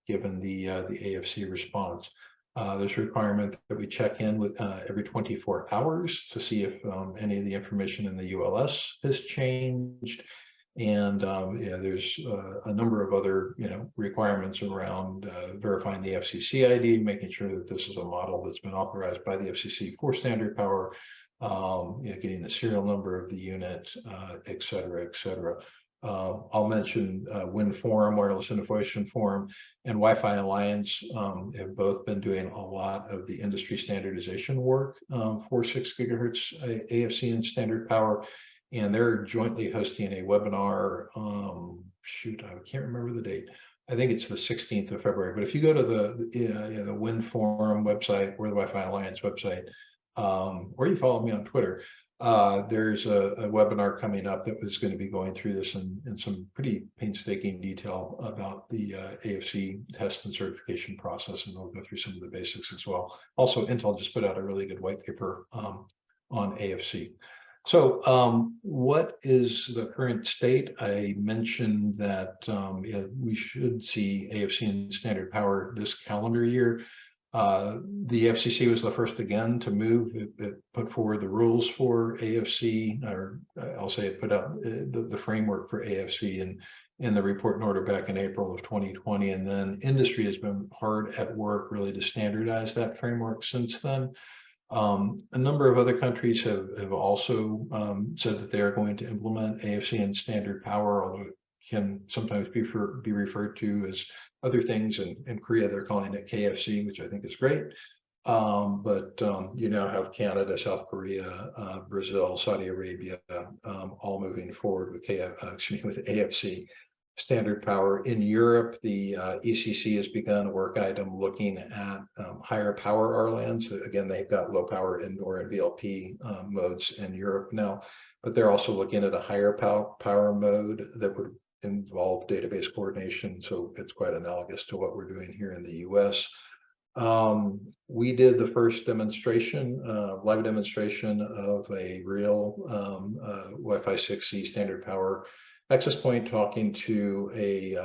given the AFC response. There's a requirement that we check in with every 24 hours to see if any of the information in the ULS has changed. And there's a number of other requirements around verifying the FCC ID, making sure that this is a model that's been authorized by the FCC for standard power, getting the serial number of the unit, et cetera, et cetera. I'll mention WinForum, Wireless Innovation Forum, and Wi-Fi Alliance have both been doing a lot of the industry standardization work for 6 gigahertz AFC and standard power. And they're jointly hosting a webinar. I can't remember the date. I think it's the 16th of February. But if you go to the WinForum website or the Wi-Fi Alliance website, or you follow me on Twitter, there's a webinar coming up that was going to be going through this in some pretty painstaking detail about the AFC test and certification process, and we'll go through some of the basics as well. Also, Intel just put out a really good white paper on AFC. So what is the current state? I mentioned that we should see AFC and standard power this calendar year. The FCC was the first again to move. It put forward the rules for AFC, or I'll say it put out the framework for AFC in the report and order back in April of 2020. And then industry has been hard at work really to standardize that framework since then. A number of other countries have also said that they are going to implement AFC and standard power, although it can sometimes be referred to as other things. In Korea, they're calling it KFC, which I think is great. But you now have Canada, South Korea, Brazil, Saudi Arabia, all moving forward with AFC. standard power. In Europe, the ECC has begun a work item looking at higher power RLANs. Again, they've got low power indoor and VLP modes in Europe now, but they're also looking at a higher power mode that would involve database coordination. So it's quite analogous to what we're doing here in the US. We did the first demonstration, live demonstration of a real Wi-Fi 6E standard power access point, talking to a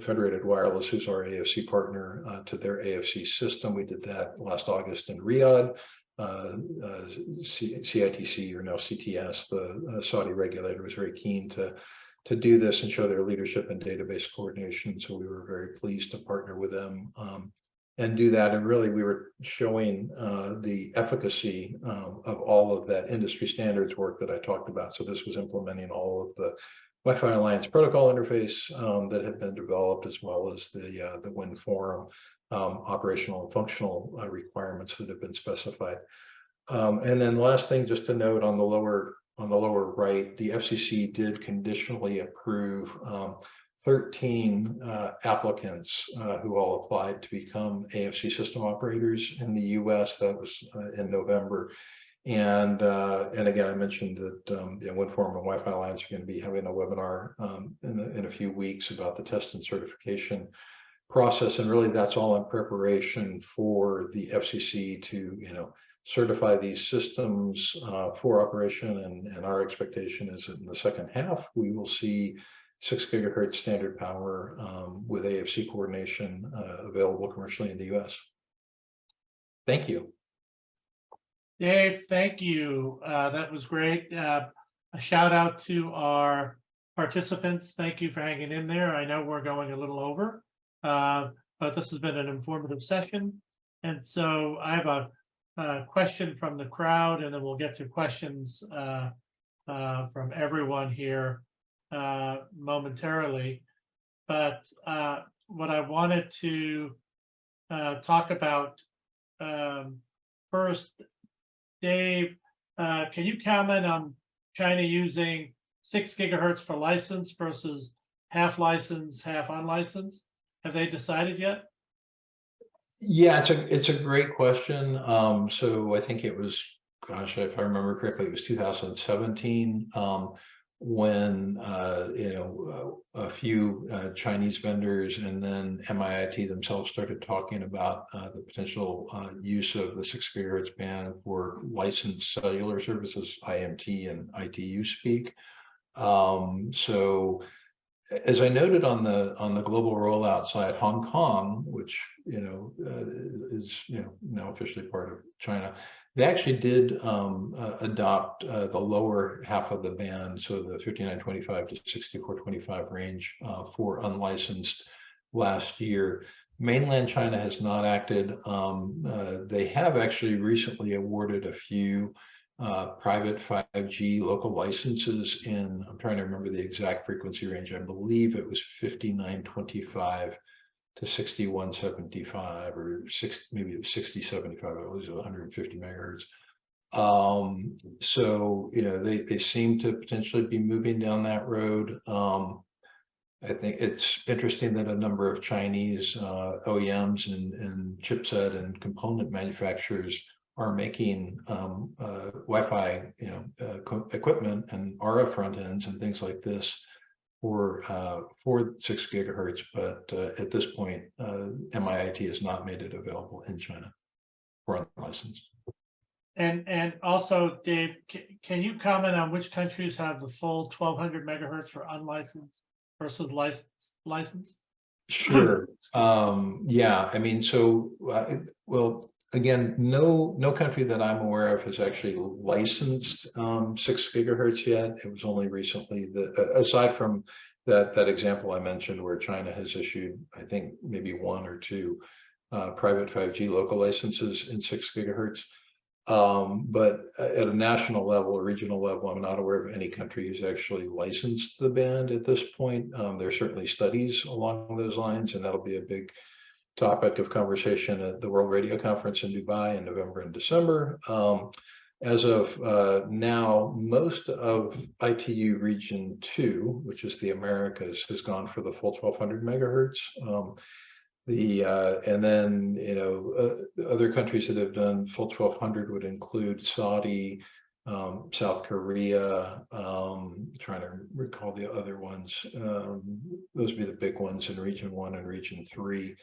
Federated Wireless, who's our AFC partner, to their AFC system. We did that last August in Riyadh. CITC, or now CTS, the Saudi regulator, was very keen to do this and show their leadership in database coordination. So we were very pleased to partner with them and do that. And really, we were showing the efficacy of all of that industry standards work that I talked about. So this was implementing all of the Wi-Fi Alliance protocol interface that had been developed, as well as the WIN forum operational and functional requirements that have been specified. And then the last thing, just to note on the lower right, the FCC did conditionally approve 13 applicants who all applied to become AFC system operators in the US. That was in November. And again, I mentioned that WIN forum and Wi-Fi Alliance are going to be having a webinar in a few weeks about the test and certification process. And really, that's all in preparation for the FCC to certify these systems for operation. And our expectation is that in the second half, we will see 6 gigahertz standard power with AFC coordination available commercially in the US. Thank you. Dave, thank you. That was great. A shout out to our participants. Thank you for hanging in there. I know we're going a little over, but this has been an informative session. And so I have a question from the crowd, and then we'll get to questions from everyone here momentarily. But what I wanted to talk about first, Dave, can you comment on China using 6 gigahertz for license versus half license, half unlicensed? Have they decided yet? Yeah, it's a great question. So I think it was, gosh, if I remember correctly, it was 2017 when a few Chinese vendors and then MIIT themselves started talking about the potential use of the 6 gigahertz band for licensed cellular services, IMT and ITU speak. So as I noted on the global rollout side, Hong Kong, which is now officially part of China, they actually did adopt the lower half of the band, so the 5925 to 6425 range for unlicensed last year. Mainland China has not acted. They have actually recently awarded a few private 5G local licenses in, I'm trying to remember the exact frequency range. I believe it was 5925 to 6175, or maybe it was 6075. It was 150 megahertz. So they seem to potentially be moving down that road. I think it's interesting that a number of Chinese OEMs and chipset and component manufacturers are making Wi-Fi, equipment and RF front ends and things like this for 6 gigahertz. But at this point, MIIT has not made it available in China for unlicensed. And also, Dave, can you comment on which countries have the full 1200 megahertz for unlicensed versus licensed? Sure. Yeah. I mean, so well. Again, no country that I'm aware of has actually licensed 6 gigahertz yet. It was only recently aside from that example I mentioned, where China has issued, I think, maybe 1 or 2 private 5G local licenses in 6 gigahertz. But at a national level or regional level, I'm not aware of any country who's actually licensed the band at this point. There are certainly studies along those lines, and that'll be a big topic of conversation at the World Radio Conference in Dubai in November and December. As of now, most of ITU Region 2, which is the Americas, has gone for the full 1200 megahertz. And then, you know, other countries that have done full 1200 would include Saudi, South Korea, trying to recall the other ones. Those would be the big ones in Region 1 and Region 3.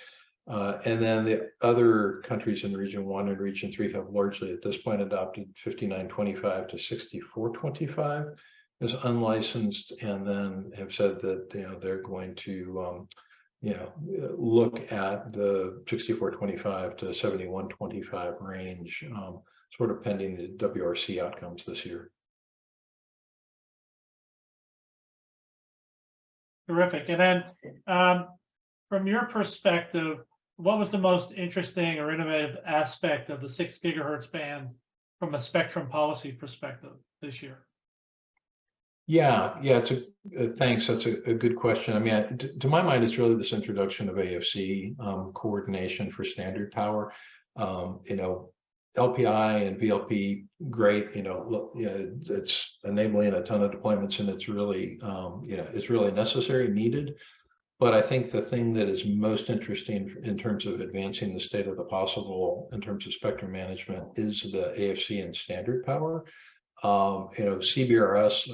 And then the other countries in Region 1 and Region 3 have largely at this point adopted 5925 to 6425 as unlicensed, and then have said that, you know, they're going to you know, look at the 6425 to 7125 range, sort of pending the WRC outcomes this year. Terrific. And then from your perspective, what was the most interesting or innovative aspect of the 6 gigahertz band from a spectrum policy perspective this year? Yeah, it's a thanks. That's a good question. I mean, to my mind, it's really this introduction of AFC coordination for standard power. You know, LPI and VLP, great. You know, it's enabling a ton of deployments, and it's really, you know, it's really necessary, needed. But I think the thing that is most interesting in terms of advancing the state of the possible in terms of spectrum management is the AFC and standard power. You know, CBRS,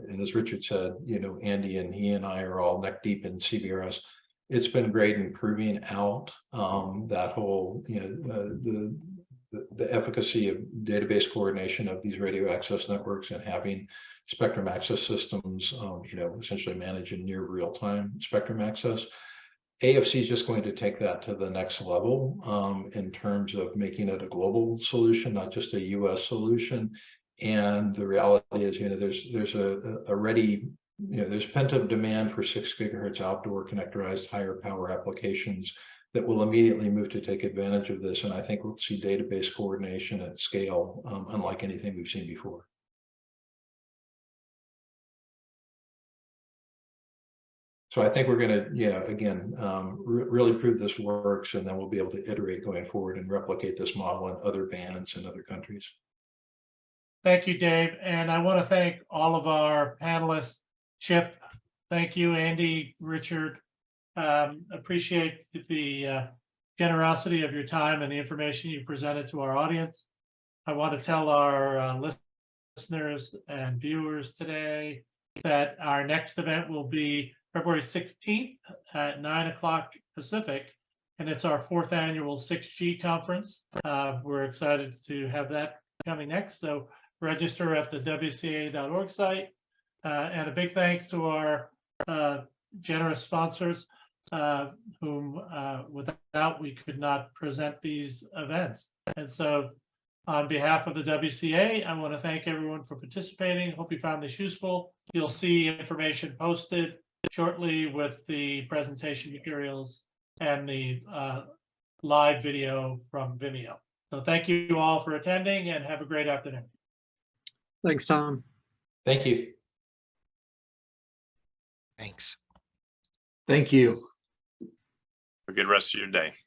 and as Richard said, you know, Andy and he and I are all neck deep in CBRS. It's been great in proving out that whole, you know, the efficacy of database coordination of these radio access networks and having spectrum access systems, you know, essentially manage in near real time spectrum access. AFC is just going to take that to the next level in terms of making it a global solution, not just a US solution. And the reality is, you know, there's a ready, you know, there's pent-up demand for 6 gigahertz outdoor connectorized higher power applications that will immediately move to take advantage of this. And I think we'll see database coordination at scale unlike anything we've seen before. So I think we're going to, you know, again, really prove this works, and then we'll be able to iterate going forward and replicate this model in other bands and other countries. Thank you, Dave. And I want to thank all of our panelists. Chip, thank you, Andy, Richard. Appreciate the generosity of your time and the information you presented to our audience. I want to tell our listeners and viewers today that our next event will be February 16th at 9 o'clock Pacific, and it's our 4th annual 6G conference. We're excited to have that coming next. So register at the WCA.org site. And a big thanks to our generous sponsors, whom without we could not present these events. And so on behalf of the WCA, I want to thank everyone for participating. Hope you found this useful. You'll see information posted shortly with the presentation materials and the live video from Vimeo. So thank you all for attending, and have a great afternoon. Thanks, Tom. Thank you. Thanks. Thank you. Have a good rest of your day.